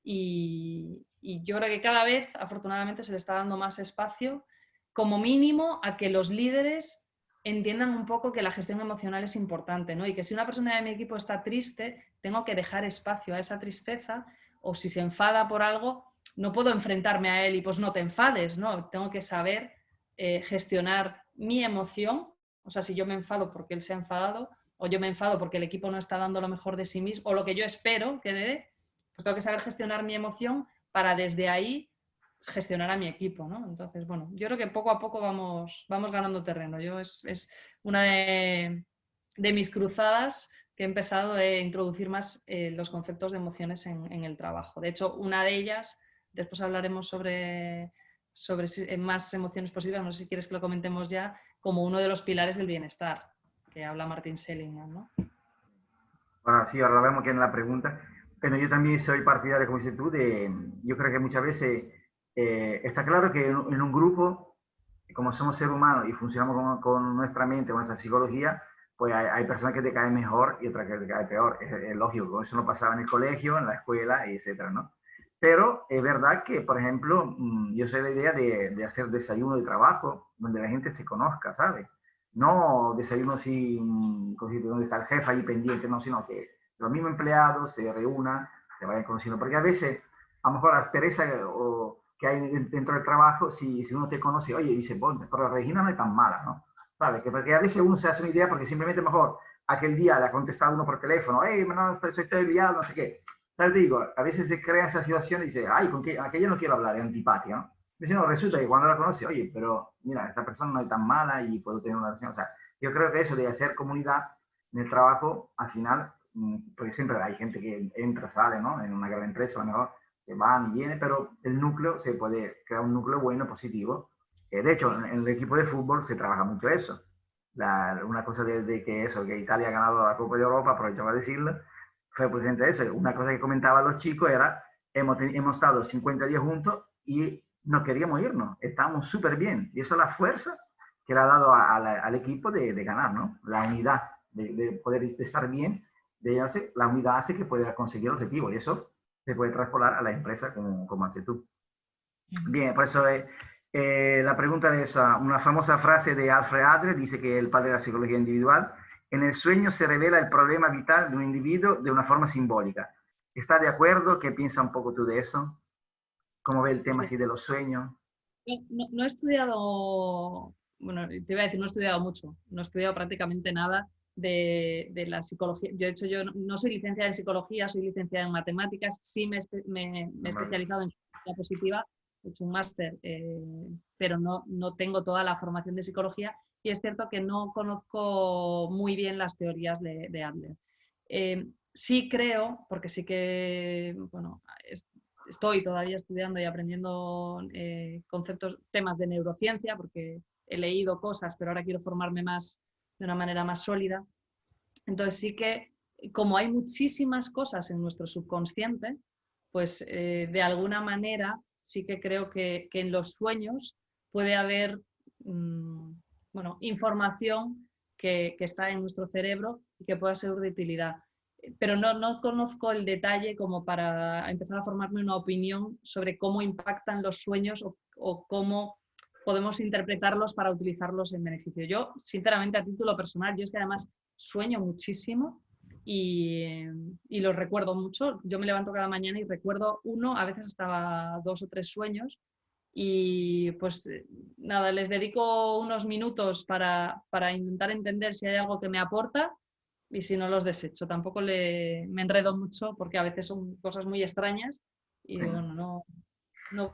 y yo creo que cada vez, afortunadamente, se le está dando más espacio, como mínimo, a que los líderes entiendan un poco que la gestión emocional es importante, ¿no? Y que si una persona de mi equipo está triste, tengo que dejar espacio a esa tristeza, o si se enfada por algo, no puedo enfrentarme a él y pues no te enfades, ¿no? Tengo que saber gestionar mi emoción, o sea, si yo me enfado porque él se ha enfadado, o yo me enfado porque el equipo no está dando lo mejor de sí mismo, o lo que yo espero que dé, pues tengo que saber gestionar mi emoción para desde ahí gestionar a mi equipo, ¿no? Entonces, bueno, yo creo que poco a poco vamos ganando terreno. Es una de mis cruzadas que he empezado de introducir más los conceptos de emociones en el trabajo. De hecho, una de ellas, después hablaremos sobre más emociones positivas, no sé si quieres que lo comentemos ya, como uno de los pilares del bienestar, que habla Martin Seligman, ¿no? Ahora sí, ahora vemos que en la pregunta, pero yo también soy partidario, como dices tú, yo creo que muchas veces está claro que en un grupo, como somos seres humanos y funcionamos con nuestra mente, con nuestra psicología, pues hay personas que te caen mejor y otras que te caen peor. Es lógico, eso no pasaba en el colegio, en la escuela, etcétera, ¿no? Pero es verdad que, por ejemplo, yo soy la idea de hacer desayuno de trabajo donde la gente se conozca, ¿sabes? No desayuno sin, donde está el jefe ahí pendiente, no, sino que los mismos empleados se reúnan, se vayan conociendo. Porque a veces, a lo mejor la pereza que hay dentro del trabajo, si uno te conoce, oye, dice, bueno, pero Regina no es tan mala, ¿no? ¿Sabes? Que porque a veces uno se hace una idea porque simplemente mejor aquel día le ha contestado uno por teléfono, hey, no, estoy liado, no sé qué. Tal digo, a veces se crea esa situación y dice, ay, con aquella no quiero hablar, es antipática, ¿no? Dice, no, resulta que cuando la conoce, oye, pero mira, esta persona no es tan mala y puedo tener una relación. O sea, yo creo que eso de hacer comunidad en el trabajo, al final, porque siempre hay gente que entra, sale, ¿no? En una gran empresa, a lo mejor, que van y vienen, pero el núcleo, se puede crear un núcleo bueno, positivo. De hecho, en el equipo de fútbol se trabaja mucho eso. Una cosa de que eso, que Italia ha ganado la Copa de Europa, aprovecho para decirlo, fue presidente eso. Una cosa que comentaban los chicos era, hemos estado 50 días juntos y no queríamos irnos, estábamos súper bien. Y eso es la fuerza que le ha dado al equipo de ganar, ¿no? La unidad, de poder estar bien, la unidad hace que pueda conseguir el objetivo y eso se puede traspolar a la empresa como haces tú. Bien, por eso la pregunta es una famosa frase de Alfred Adler, dice que el padre de la psicología individual, en el sueño se revela el problema vital de un individuo de una forma simbólica. ¿Está de acuerdo? ¿Qué piensa un poco tú de eso? ¿Cómo ve el tema así de los sueños? No he estudiado, bueno, te iba a decir, no he estudiado mucho, no he estudiado prácticamente nada de la psicología. Yo no soy licenciada en psicología, soy licenciada en matemáticas, sí me he especializado en psicología positiva, he hecho un máster, pero no tengo toda la formación de psicología y es cierto que no conozco muy bien las teorías de Adler. Sí creo, porque sí que, bueno, estoy todavía estudiando y aprendiendo conceptos, temas de neurociencia, porque he leído cosas, pero ahora quiero formarme más de una manera más sólida. Entonces sí que, como hay muchísimas cosas en nuestro subconsciente, pues de alguna manera sí que creo que en los sueños puede haber bueno, información que está en nuestro cerebro y que pueda ser de utilidad. Pero no conozco el detalle como para empezar a formarme una opinión sobre cómo impactan los sueños o cómo podemos interpretarlos para utilizarlos en beneficio. Yo, sinceramente, a título personal, yo es que además sueño muchísimo y los recuerdo mucho. Yo me levanto cada mañana y recuerdo uno, a veces hasta 2 o 3 sueños. Y pues nada, les dedico unos minutos para intentar entender si hay algo que me aporta y si no los desecho. Tampoco me enredo mucho porque a veces son cosas muy extrañas y bueno, no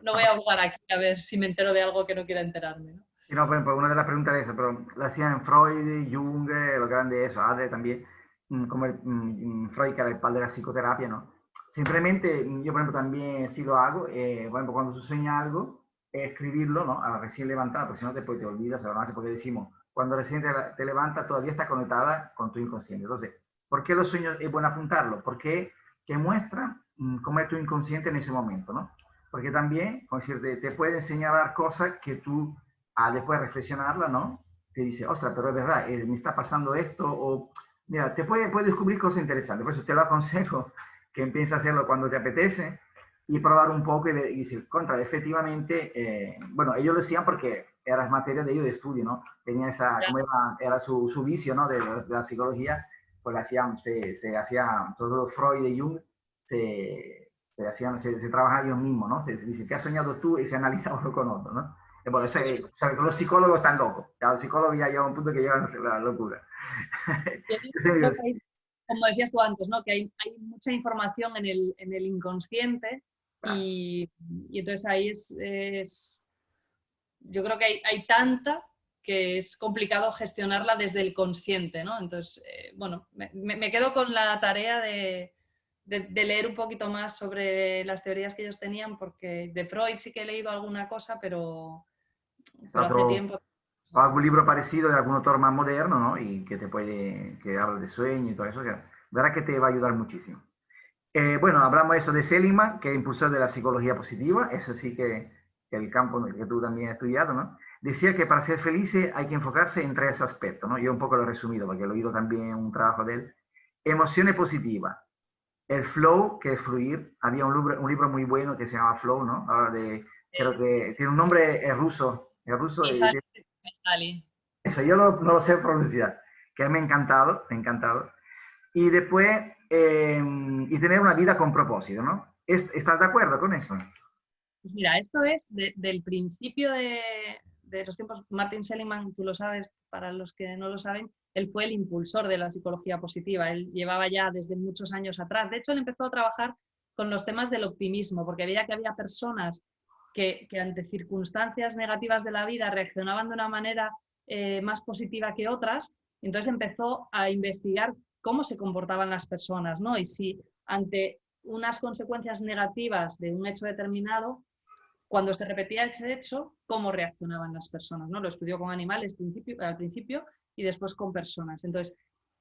voy a jugar aquí a ver si me entero de algo que no quiera enterarme, ¿no? Y no, por ejemplo, una de las preguntas de eso, pero la hacían Freud, Jung, lo grande eso, Adler también, como Freud, que era el padre de la psicoterapia, ¿no? Simplemente, yo por ejemplo también sí lo hago, por ejemplo, cuando tú sueñas algo, escribirlo, ¿no? A recién levantada, porque si no después te olvidas, además porque decimos, cuando recién te levantas todavía está conectada con tu inconsciente. Entonces, ¿por qué los sueños es bueno apuntarlo? Porque que muestra cómo es tu inconsciente en ese momento, ¿no? Porque también, con decirte, te puede enseñar cosas que tú después de reflexionarla, ¿no? Te dice, ostras, pero es verdad, me está pasando esto, o mira, puede descubrir cosas interesantes. Por eso te lo aconsejo que empieces a hacerlo cuando te apetece y probar un poco y decir, contra, efectivamente, bueno, ellos lo decían porque era materia de ellos de estudio, ¿no? Tenía esa, como era su vicio, ¿no? De la psicología, pues se hacían, todo Freud y Jung, se trabajaban ellos mismos, ¿no? Se dice, ¿qué has soñado tú? Y se analizaba uno con otro, ¿no? Bueno, eso es, o sea, los psicólogos están locos. Los psicólogos ya llegan a un punto que llegan a la locura. Como decías tú antes, ¿no? Que hay mucha información en el inconsciente y entonces ahí yo creo que hay tanta que es complicado gestionarla desde el consciente, ¿no? Entonces, bueno, me quedo con la tarea de leer un poquito más sobre las teorías que ellos tenían, porque de Freud sí que he leído alguna cosa, pero hace tiempo. O algún libro parecido de algún autor más moderno, ¿no? Y que que habla de sueño y todo eso, que verá que te va a ayudar muchísimo. Bueno, hablamos eso de Seligman, que es impulsor de la psicología positiva, eso sí que el campo en el que tú también has estudiado, ¿no? Decía que para ser felices hay que enfocarse en 3 aspectos, ¿no? Yo un poco lo he resumido, porque he oído también un trabajo de él. Emociones positivas, el flow, que es fluir. Había un libro muy bueno que se llama Flow, ¿no? Ahora creo que tiene un nombre ruso. El ruso Mihaly Csikszentmihalyi. eso yo no lo sé pronunciar. Que me ha encantado, me ha encantado. Y después, y tener una vida con propósito, ¿no? ¿Estás de acuerdo con eso? Pues mira, esto es del principio de los tiempos. Martin Seligman, tú lo sabes, para los que no lo saben, él fue el impulsor de la psicología positiva. Él llevaba ya desde muchos años atrás. De hecho, él empezó a trabajar con los temas del optimismo, porque veía que había personas que ante circunstancias negativas de la vida reaccionaban de una manera más positiva que otras. Entonces empezó a investigar cómo se comportaban las personas, ¿no? Y si ante unas consecuencias negativas de un hecho determinado, cuando se repetía ese hecho, cómo reaccionaban las personas, ¿no? Lo estudió con animales al principio y después con personas. Entonces,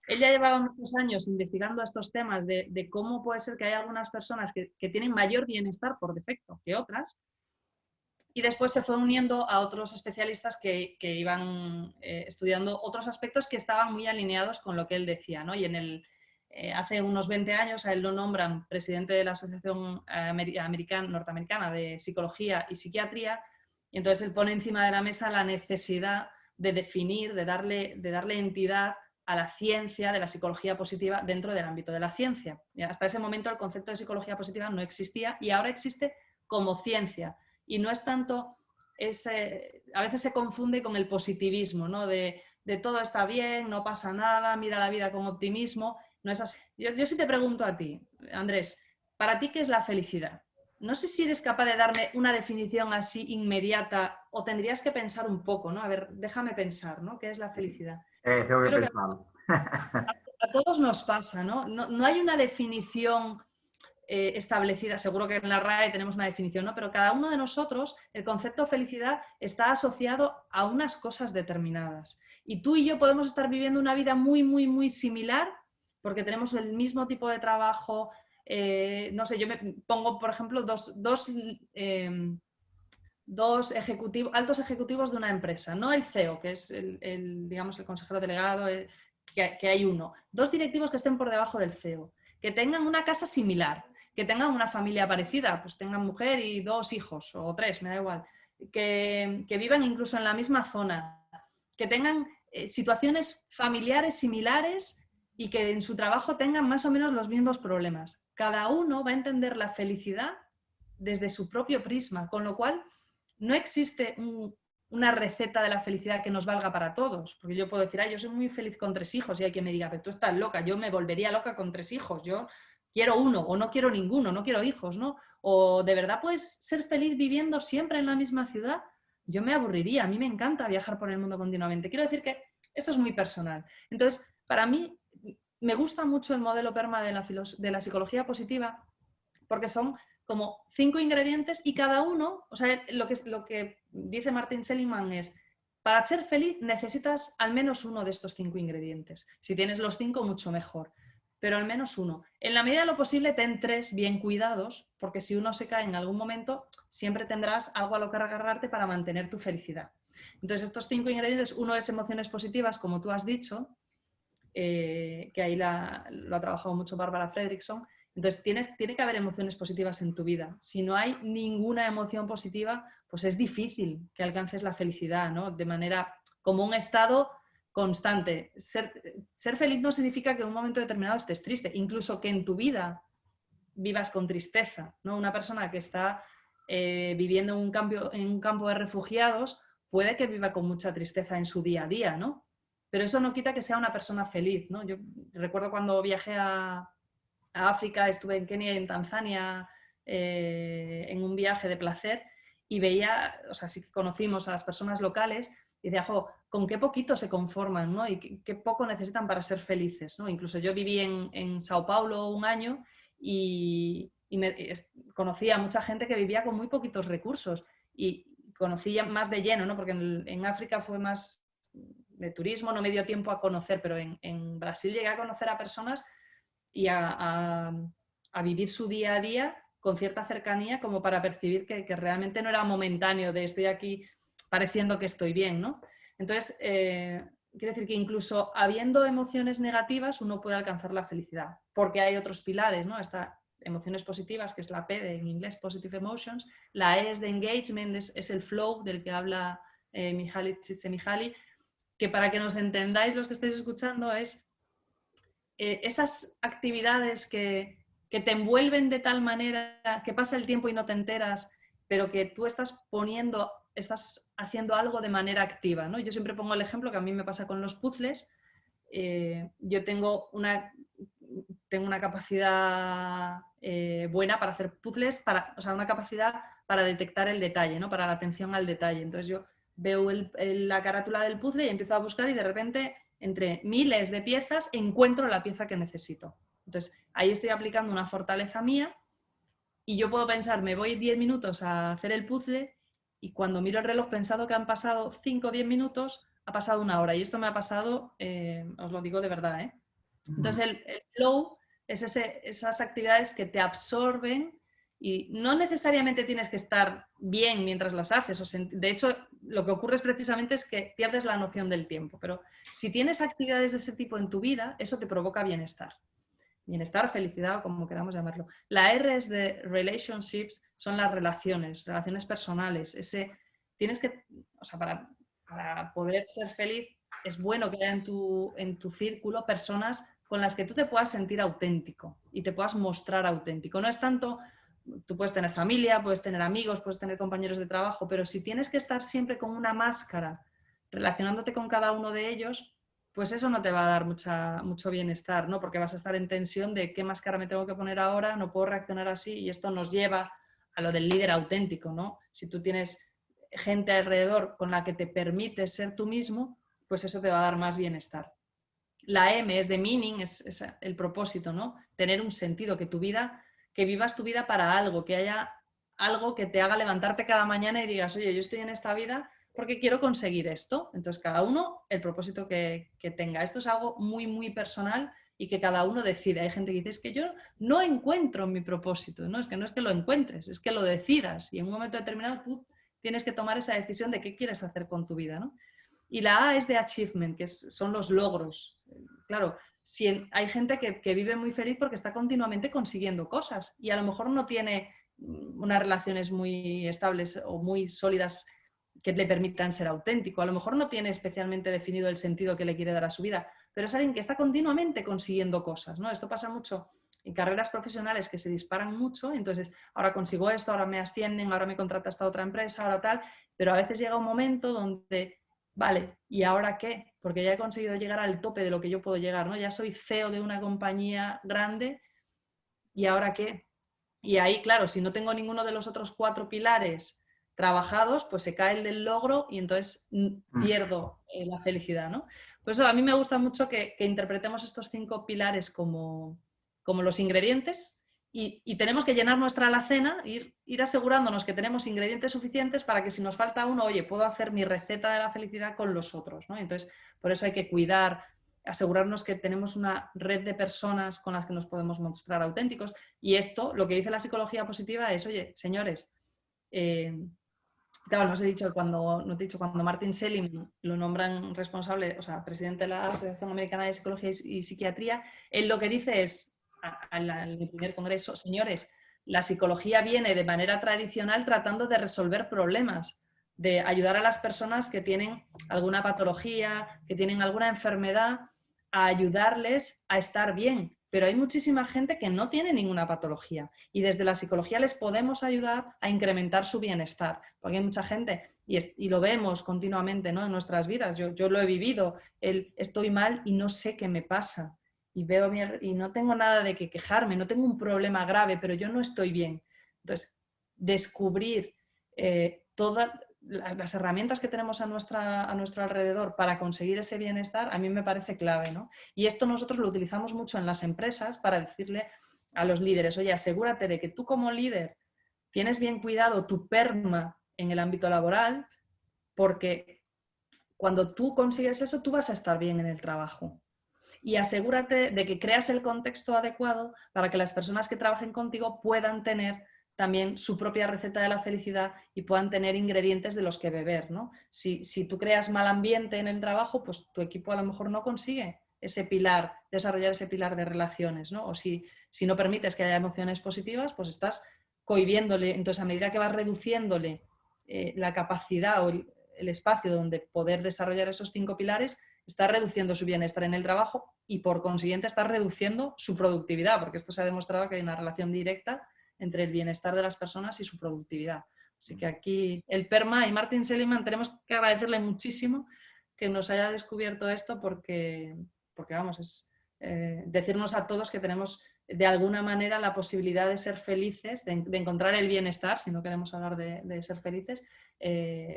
él ya llevaba muchos años investigando estos temas de cómo puede ser que hay algunas personas que tienen mayor bienestar por defecto que otras, y después se fue uniendo a otros especialistas que iban estudiando otros aspectos que estaban muy alineados con lo que él decía, ¿no? Y hace unos 20 años a él lo nombran presidente de la Asociación Norteamericana de Psicología y Psiquiatría, y entonces él pone encima de la mesa la necesidad de definir, de darle entidad a la ciencia de la psicología positiva dentro del ámbito de la ciencia. Y hasta ese momento el concepto de psicología positiva no existía y ahora existe como ciencia. Y no es tanto, a veces se confunde con el positivismo, ¿no? De todo está bien, no pasa nada, mira la vida con optimismo. No es así. Yo sí te pregunto a ti, Andrés, ¿para ti qué es la felicidad? No sé si eres capaz de darme una definición así inmediata o tendrías que pensar un poco, ¿no? A ver, déjame pensar, ¿no? ¿Qué es la felicidad? Tengo Yo que creo que pensarlo. a todos nos pasa, ¿no? No hay una definición establecida, seguro que en la RAE tenemos una definición, ¿no? Pero cada uno de nosotros, el concepto de felicidad está asociado a unas cosas determinadas. Y tú y yo podemos estar viviendo una vida muy, muy, muy similar porque tenemos el mismo tipo de trabajo. No sé, yo me pongo, por ejemplo, dos altos ejecutivos de una empresa, no el CEO, que es digamos, el consejero delegado, que hay uno. Dos directivos que estén por debajo del CEO, que tengan una casa similar, que tengan una familia parecida, pues tengan mujer y dos hijos, o tres, me da igual, que vivan incluso en la misma zona, que tengan situaciones familiares similares y que en su trabajo tengan más o menos los mismos problemas. Cada uno va a entender la felicidad desde su propio prisma, con lo cual no existe una receta de la felicidad que nos valga para todos, porque yo puedo decir, yo soy muy feliz con 3 hijos, y hay quien me diga, pero tú estás loca, yo me volvería loca con 3 hijos, yo quiero uno, o no quiero ninguno, no quiero hijos, ¿no? O de verdad puedes ser feliz viviendo siempre en la misma ciudad. Yo me aburriría, a mí me encanta viajar por el mundo continuamente. Quiero decir que esto es muy personal. Entonces, para mí, me gusta mucho el modelo PERMA de la psicología positiva, porque son como 5 ingredientes y cada uno, o sea, lo que dice Martin Seligman es, para ser feliz necesitas al menos uno de estos 5 ingredientes. Si tienes los 5, mucho mejor, pero al menos uno. En la medida de lo posible, ten 3 bien cuidados, porque si uno se cae en algún momento, siempre tendrás algo a lo que agarrarte para mantener tu felicidad. Entonces, estos 5 ingredientes, uno es emociones positivas, como tú has dicho, que ahí lo ha trabajado mucho Barbara Fredrickson. Entonces, tiene que haber emociones positivas en tu vida. Si no hay ninguna emoción positiva, pues es difícil que alcances la felicidad, ¿no? De manera como un estado constante. Ser feliz no significa que en un momento determinado estés triste, incluso que en tu vida vivas con tristeza, ¿no? Una persona que está viviendo en un campo de refugiados puede que viva con mucha tristeza en su día a día, ¿no? Pero eso no quita que sea una persona feliz, ¿no? Yo recuerdo cuando viajé a África, estuve en Kenia y en Tanzania en un viaje de placer y veía, o sea, sí conocimos a las personas locales y decía, jo, con qué poquito se conforman, ¿no? Y qué poco necesitan para ser felices, ¿no? Incluso yo viví en Sao Paulo un año y conocí a mucha gente que vivía con muy poquitos recursos y conocí más de lleno, ¿no? Porque en África fue más de turismo, no me dio tiempo a conocer, pero en Brasil llegué a conocer a personas y a vivir su día a día con cierta cercanía como para percibir que realmente no era momentáneo de estoy aquí pareciendo que estoy bien, ¿no? Entonces, quiere decir que incluso habiendo emociones negativas uno puede alcanzar la felicidad, porque hay otros pilares, ¿no? Está emociones positivas, que es la P de, en inglés, Positive Emotions, la E es de Engagement, es el flow del que habla Mihaly Csikszentmihalyi, que para que nos entendáis los que estáis escuchando es esas actividades que te envuelven de tal manera que pasa el tiempo y no te enteras, pero que tú estás haciendo algo de manera activa, ¿no? Yo siempre pongo el ejemplo que a mí me pasa con los puzzles. Yo tengo una capacidad buena para hacer puzzles, o sea, una capacidad para detectar el detalle, ¿no? Para la atención al detalle. Entonces yo veo la carátula del puzzle y empiezo a buscar y de repente entre miles de piezas encuentro la pieza que necesito. Entonces ahí estoy aplicando una fortaleza mía y yo puedo pensar, me voy 10 minutos a hacer el puzzle y cuando miro el reloj pensado que han pasado 5 o 10 minutos, ha pasado una hora. Y esto me ha pasado, os lo digo de verdad, ¿eh? Entonces el flow es esas actividades que te absorben y no necesariamente tienes que estar bien mientras las haces. De hecho, lo que ocurre es precisamente es que pierdes la noción del tiempo. Pero si tienes actividades de ese tipo en tu vida, eso te provoca bienestar. Bienestar, felicidad o como queramos llamarlo. La R es de relationships, son las relaciones personales. Tienes que, o sea, para poder ser feliz es bueno que haya en tu círculo personas con las que tú te puedas sentir auténtico y te puedas mostrar auténtico. No es tanto, tú puedes tener familia, puedes tener amigos, puedes tener compañeros de trabajo, pero si tienes que estar siempre con una máscara relacionándote con cada uno de ellos, pues eso no te va a dar mucho bienestar, ¿no? Porque vas a estar en tensión de qué máscara me tengo que poner ahora, no puedo reaccionar así y esto nos lleva a lo del líder auténtico, ¿no? Si tú tienes gente alrededor con la que te permites ser tú mismo, pues eso te va a dar más bienestar. La M es de meaning, es el propósito, ¿no? Tener un sentido, que vivas tu vida para algo, que haya algo que te haga levantarte cada mañana y digas, oye, yo estoy en esta vida porque quiero conseguir esto. Entonces, cada uno el propósito que tenga. Esto es algo muy, muy personal y que cada uno decide. Hay gente que dice, es que yo no encuentro mi propósito. No es que lo encuentres, es que lo decidas. Y en un momento determinado tú tienes que tomar esa decisión de qué quieres hacer con tu vida, ¿no? Y la A es de achievement, que son los logros. Claro, hay gente que vive muy feliz porque está continuamente consiguiendo cosas y a lo mejor no tiene unas relaciones muy estables o muy sólidas que le permitan ser auténtico. A lo mejor no tiene especialmente definido el sentido que le quiere dar a su vida, pero es alguien que está continuamente consiguiendo cosas, ¿no? Esto pasa mucho en carreras profesionales que se disparan mucho, entonces ahora consigo esto, ahora me ascienden, ahora me contrata esta otra empresa, ahora tal, pero a veces llega un momento donde, vale, ¿y ahora qué? Porque ya he conseguido llegar al tope de lo que yo puedo llegar, ¿no? Ya soy CEO de una compañía grande, ¿y ahora qué? Y ahí, claro, si no tengo ninguno de los otros 4 pilares trabajados, pues se cae el del logro y entonces pierdo la felicidad, ¿no? Por eso a mí me gusta mucho que interpretemos estos 5 pilares como los ingredientes y tenemos que llenar nuestra alacena, ir asegurándonos que tenemos ingredientes suficientes para que si nos falta uno, oye, puedo hacer mi receta de la felicidad con los otros, ¿no? Entonces, por eso hay que cuidar, asegurarnos que tenemos una red de personas con las que nos podemos mostrar auténticos. Y esto, lo que dice la psicología positiva es, oye, señores, claro, no te he dicho cuando Martin Seligman lo nombran responsable, o sea, presidente de la Asociación Americana de Psicología y Psiquiatría, él lo que dice es, en el primer congreso, señores, la psicología viene de manera tradicional tratando de resolver problemas, de ayudar a las personas que tienen alguna patología, que tienen alguna enfermedad, a ayudarles a estar bien. Pero hay muchísima gente que no tiene ninguna patología y desde la psicología les podemos ayudar a incrementar su bienestar. Porque hay mucha gente, y lo vemos continuamente, ¿no? En nuestras vidas. Yo lo he vivido, estoy mal y no sé qué me pasa. Y no tengo nada de que quejarme, no tengo un problema grave, pero yo no estoy bien. Entonces, descubrir todas las herramientas que tenemos a nuestro alrededor para conseguir ese bienestar, a mí me parece clave, ¿no? Y esto nosotros lo utilizamos mucho en las empresas para decirle a los líderes, oye, asegúrate de que tú como líder tienes bien cuidado tu perma en el ámbito laboral, porque cuando tú consigues eso, tú vas a estar bien en el trabajo. Y asegúrate de que creas el contexto adecuado para que las personas que trabajen contigo puedan tener también su propia receta de la felicidad y puedan tener ingredientes de los que beber, ¿no? Si tú creas mal ambiente en el trabajo, pues tu equipo a lo mejor no consigue ese pilar, desarrollar ese pilar de relaciones, ¿no? O si no permites que haya emociones positivas, pues estás cohibiéndole. Entonces, a medida que vas reduciéndole la capacidad o el espacio donde poder desarrollar esos 5 pilares, está reduciendo su bienestar en el trabajo y por consiguiente está reduciendo su productividad, porque esto se ha demostrado que hay una relación directa entre el bienestar de las personas y su productividad. Así que aquí el PERMA y Martin Seligman tenemos que agradecerle muchísimo que nos haya descubierto esto porque vamos, es decirnos a todos que tenemos de alguna manera la posibilidad de ser felices, de encontrar el bienestar, si no queremos hablar de ser felices,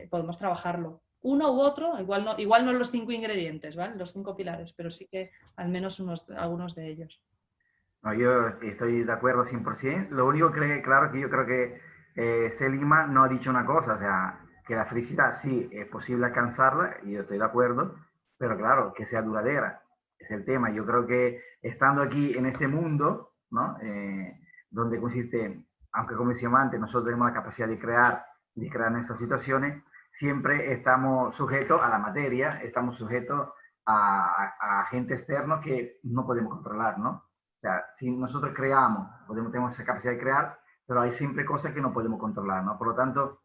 podemos trabajarlo. Uno u otro, igual no los 5 ingredientes, ¿vale? Los 5 pilares, pero sí que al menos algunos de ellos. No, yo estoy de acuerdo 100%. Lo único que, claro, que yo creo que Seligman no ha dicho una cosa, o sea, que la felicidad sí es posible alcanzarla, y yo estoy de acuerdo, pero claro, que sea duradera, es el tema. Yo creo que estando aquí en este mundo, ¿no? Donde consiste, aunque como decíamos antes, nosotros tenemos la capacidad de crear nuestras situaciones, siempre estamos sujetos a la materia, estamos sujetos a agentes externos que no podemos controlar, ¿no? O sea, si nosotros creamos, tenemos esa capacidad de crear, pero hay siempre cosas que no podemos controlar, ¿no? Por lo tanto,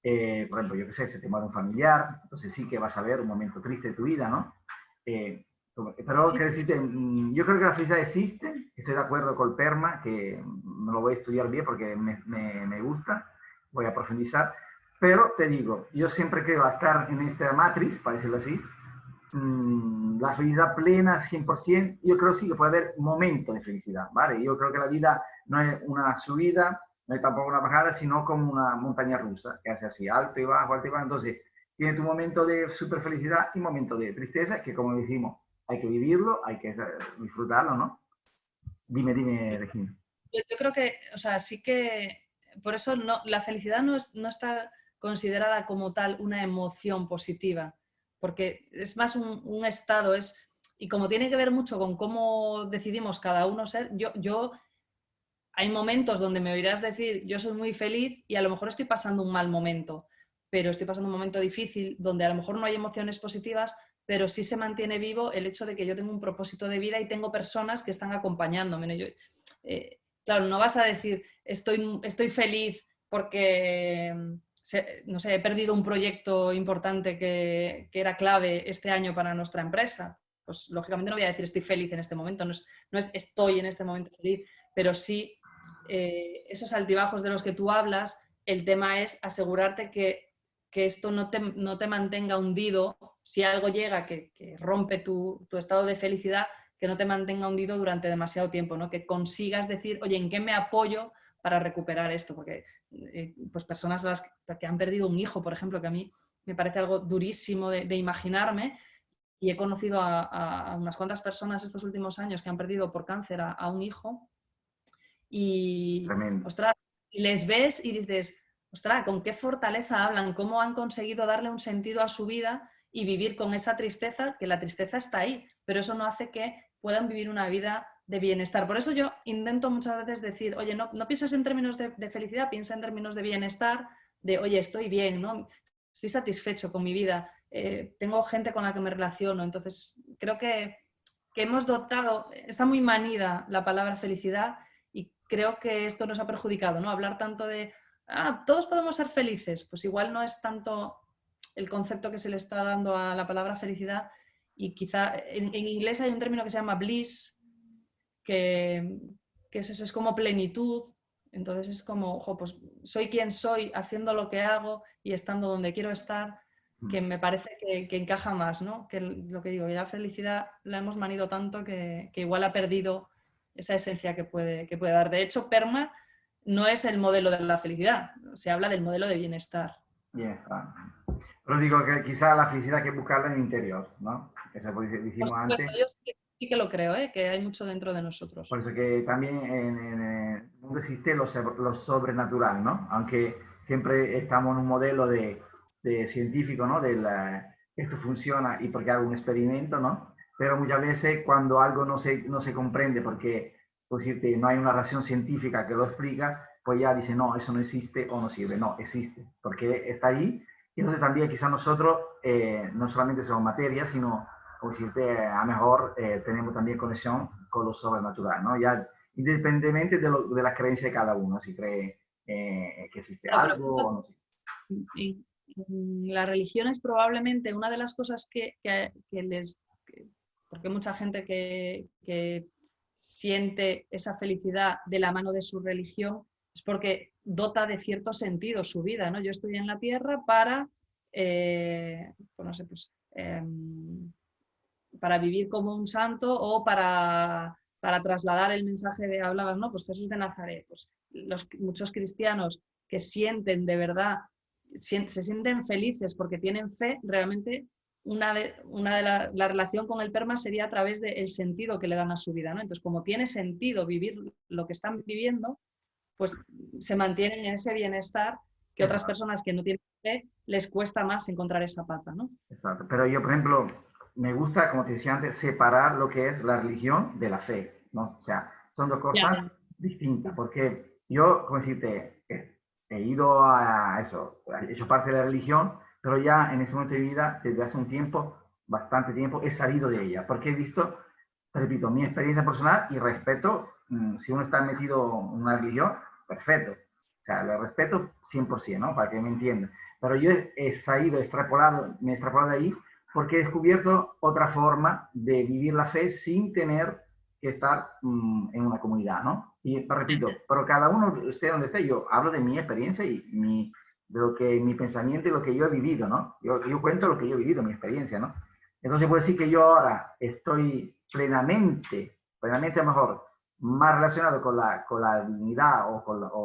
por ejemplo, yo qué sé, se te muere un familiar, entonces sí que vas a ver un momento triste de tu vida, ¿no? Pero Sí. que decirte, yo creo que la felicidad existe, estoy de acuerdo con el PERMA, que me lo voy a estudiar bien porque me gusta, voy a profundizar, pero te digo, yo siempre creo estar en esta matriz, para decirlo así, la felicidad plena 100%, yo creo sí que puede haber momentos de felicidad, ¿vale? Yo creo que la vida no es una subida, no es tampoco una bajada, sino como una montaña rusa, que hace así, alto y bajo, entonces tiene tu momento de super felicidad y momento de tristeza, que como decimos, hay que vivirlo, hay que disfrutarlo, ¿no? Dime, Regina. Yo creo que, o sea, sí que, por eso no, la felicidad no está considerada como tal una emoción positiva, porque es más un estado, y como tiene que ver mucho con cómo decidimos cada uno ser, hay momentos donde me oirás decir, yo soy muy feliz y a lo mejor estoy pasando un mal momento, pero estoy pasando un momento difícil donde a lo mejor no hay emociones positivas, pero sí se mantiene vivo el hecho de que yo tengo un propósito de vida y tengo personas que están acompañándome. Claro, no vas a decir, estoy feliz porque, no sé, he perdido un proyecto importante que era clave este año para nuestra empresa. Pues lógicamente no voy a decir estoy feliz en este momento, no es estoy en este momento feliz, pero sí esos altibajos de los que tú hablas, el tema es asegurarte que esto no te mantenga hundido, si algo llega que rompe tu estado de felicidad, que no te mantenga hundido durante demasiado tiempo, ¿no? Que consigas decir, oye, ¿en qué me apoyo para recuperar esto? Porque pues personas que han perdido un hijo, por ejemplo, que a mí me parece algo durísimo de imaginarme, y he conocido a unas cuantas personas estos últimos años que han perdido por cáncer a un hijo, y, Tremendo. ostras, y les ves y dices, ostras, con qué fortaleza hablan, cómo han conseguido darle un sentido a su vida y vivir con esa tristeza, que la tristeza está ahí, pero eso no hace que puedan vivir una vida de bienestar. Por eso yo intento muchas veces decir, oye, no pienses en términos de felicidad, piensa en términos de bienestar, de, oye, estoy bien, ¿no? Estoy satisfecho con mi vida, tengo gente con la que me relaciono. Entonces, creo que hemos dotado, está muy manida la palabra felicidad, y creo que esto nos ha perjudicado, ¿no? Hablar tanto de, todos podemos ser felices, pues igual no es tanto el concepto que se le está dando a la palabra felicidad, y quizá en inglés hay un término que se llama bliss, que, que es eso, es como plenitud. Entonces es como, ojo, pues soy quien soy, haciendo lo que hago y estando donde quiero estar, que me parece que encaja más, ¿no? Que lo que digo, que la felicidad la hemos manido tanto que igual ha perdido esa esencia que puede dar. De hecho, PERMA no es el modelo de la felicidad, se habla del modelo de bienestar. Bienestar. Pero digo que quizá la felicidad hay que buscarla en el interior, ¿no? Eso Por dijimos supuesto, antes. yo sí que lo creo, ¿eh? Que hay mucho dentro de nosotros. Por eso que también en el mundo existe lo sobrenatural, ¿no? Aunque siempre estamos en un modelo de científico, ¿no? Esto funciona y porque hago un experimento, ¿no? Pero muchas veces cuando algo no se comprende porque, por decirte, no hay una razón científica que lo explica, pues ya dice, no, eso no existe o no sirve. No, existe, porque está ahí. Y entonces también quizás nosotros no solamente somos materia, sino, como decirte, a lo mejor tenemos también conexión con lo sobrenatural, ¿no? Ya independientemente de la creencia de cada uno, si cree que existe Claro, pero algo o no sé. en la religión es probablemente una de las cosas que les... Porque mucha gente que siente esa felicidad de la mano de su religión es porque dota de cierto sentido su vida, ¿no? Yo estoy en la tierra para, pues no sé, pues, para vivir como un santo o para trasladar el mensaje de hablabas, ¿no? Pues Jesús de Nazaret. Pues muchos cristianos que sienten de verdad, se sienten felices porque tienen fe, realmente la relación con el PERMA sería a través del sentido que le dan a su vida, ¿no? Entonces, como tiene sentido vivir lo que están viviendo, pues se mantienen en ese bienestar que otras Exacto, personas que no tienen fe les cuesta más encontrar esa paz, ¿no? exacto. Pero yo, por ejemplo, me gusta, como te decía antes, separar lo que es la religión de la fe, ¿no? O sea, son dos Ya, cosas ya, distintas, sí. porque yo, como decirte, he ido a eso, he hecho parte de la religión, pero ya en este momento de vida, desde hace un tiempo, bastante tiempo, he salido de ella, porque he visto, repito, mi experiencia personal y respeto, si uno está metido en una religión, perfecto. O sea, lo respeto 100%, ¿no? Para que me entiendan. Pero yo he salido, me he extrapolado de ahí porque he descubierto otra forma de vivir la fe sin tener que estar en una comunidad, ¿no? Y repito, pero cada uno, esté donde esté, yo hablo de mi experiencia y de lo que mi pensamiento y lo que yo he vivido, ¿no? Yo cuento lo que yo he vivido, mi experiencia, ¿no? Entonces puedo decir que yo ahora estoy plenamente mejor, más relacionado con la divinidad o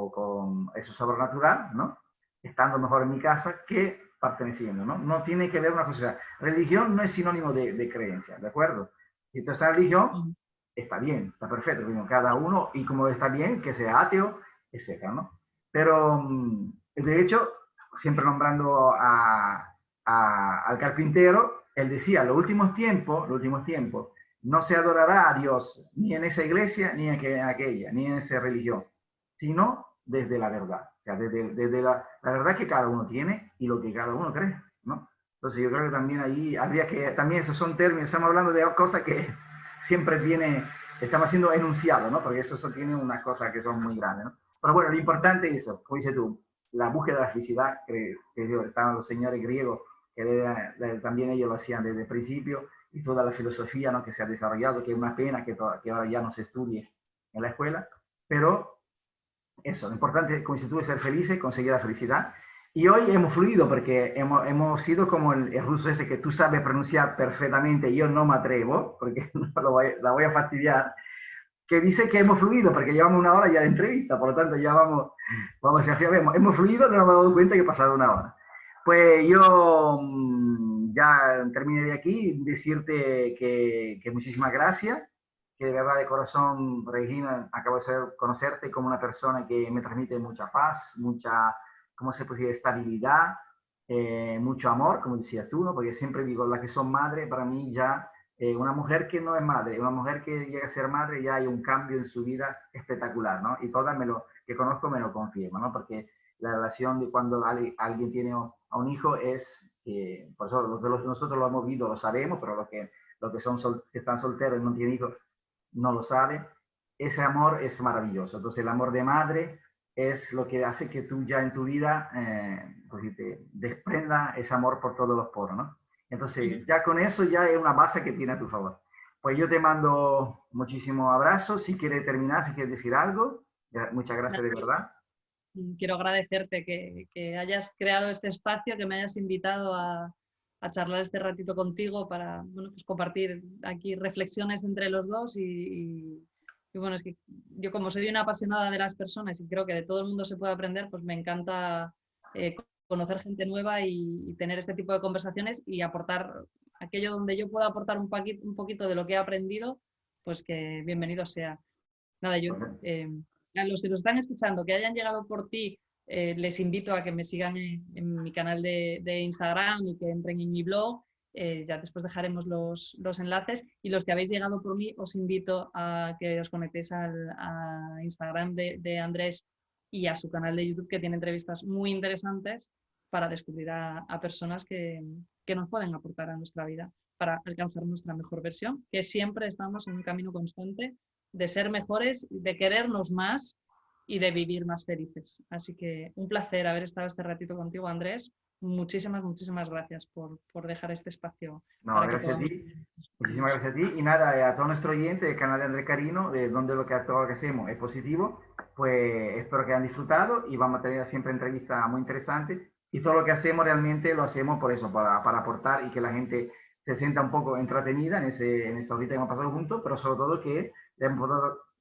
con eso sobrenatural, ¿no? Estando mejor en mi casa que perteneciendo, ¿no? No tiene que ver una cosa. Religión no es sinónimo de creencia, ¿de acuerdo? Si tú estás en religión, está bien, está perfecto, cada uno, y como está bien, que sea ateo, etcétera, ¿no? Pero, de hecho, siempre nombrando al carpintero, él decía, los últimos tiempos, no se adorará a Dios ni en esa iglesia, ni en aquella, ni en esa religión, sino desde la verdad. O sea, desde la verdad que cada uno tiene y lo que cada uno cree, ¿no? Entonces yo creo que también ahí habría que, también esos son términos, estamos hablando de cosas que siempre viene, estamos haciendo enunciado, ¿no? Porque eso tiene unas cosas que son muy grandes, ¿no? Pero bueno, lo importante es eso, como dices tú, la búsqueda de la felicidad, que estaban los señores griegos, que también ellos lo hacían desde el principio, y toda la filosofía, ¿no? Que se ha desarrollado, que es una pena que ahora ya no se estudie en la escuela, pero eso, lo importante, como dices tú, es ser felices, conseguir la felicidad. Y hoy hemos fluido porque hemos sido como el ruso ese que tú sabes pronunciar perfectamente y yo no me atrevo, porque la voy a fastidiar, que dice que hemos fluido porque llevamos una hora ya de entrevista, por lo tanto ya vamos hacia arriba. Hemos fluido, no nos hemos dado cuenta que ha pasado una hora. Pues yo ya terminé de aquí, decirte que muchísimas gracias, que de verdad de corazón, Regina, acabo de conocerte como una persona que me transmite mucha paz, mucha, ¿cómo se puede decir?, estabilidad, mucho amor, como decías tú, ¿no? Porque siempre digo, las que son madres, para mí ya, una mujer que no es madre, una mujer que llega a ser madre, ya hay un cambio en su vida espectacular, ¿no? Y todas que conozco me lo confirman, ¿no? Porque la relación de cuando alguien tiene a un hijo es, por eso nosotros lo hemos visto, lo sabemos, pero los que que están solteros y no tienen hijos no lo saben, ese amor es maravilloso. Entonces el amor de madre es lo que hace que tú ya en tu vida pues, te desprenda ese amor por todos los poros, ¿no? Entonces ya con eso ya es una base que tiene a tu favor. Pues yo te mando muchísimos abrazos. Si quieres terminar, si quieres decir algo, muchas gracias de verdad. Quiero agradecerte que hayas creado este espacio, que me hayas invitado a charlar este ratito contigo para bueno, pues compartir aquí reflexiones entre los dos y bueno, es que yo como soy una apasionada de las personas y creo que de todo el mundo se puede aprender, pues me encanta conocer gente nueva y tener este tipo de conversaciones y aportar aquello donde yo pueda aportar un poquito de lo que he aprendido, pues que bienvenido sea. Nada, yo a los que nos están escuchando, que hayan llegado por ti, les invito a que me sigan en mi canal de Instagram y que entren en mi blog. Ya después dejaremos los enlaces. Y los que habéis llegado por mí, os invito a que os conectéis a Instagram de Andrés y a su canal de YouTube, que tiene entrevistas muy interesantes para descubrir a personas que nos pueden aportar a nuestra vida para alcanzar nuestra mejor versión, que siempre estamos en un camino constante de ser mejores, de querernos más y de vivir más felices. Así que un placer haber estado este ratito contigo, Andrés. Muchísimas, muchísimas gracias por dejar este espacio No, para que gracias a podamos... ti. Muchísimas gracias a ti. Y nada, a todo nuestro oyente del canal de Andrés Carino, de donde todo lo que hacemos es positivo, pues espero que hayan disfrutado y vamos a tener siempre entrevistas muy interesantes. Y todo lo que hacemos realmente lo hacemos por eso, para aportar y que la gente se sienta un poco entretenida en esta horita que hemos pasado juntos, pero sobre todo que le hemos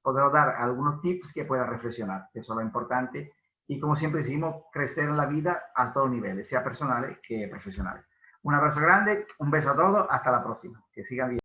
podido dar algunos tips que puedan reflexionar, que eso es lo importante. Y como siempre decimos, crecer en la vida a todos niveles, sea personales que profesionales. Un abrazo grande, un beso a todos, hasta la próxima. Que sigan bien.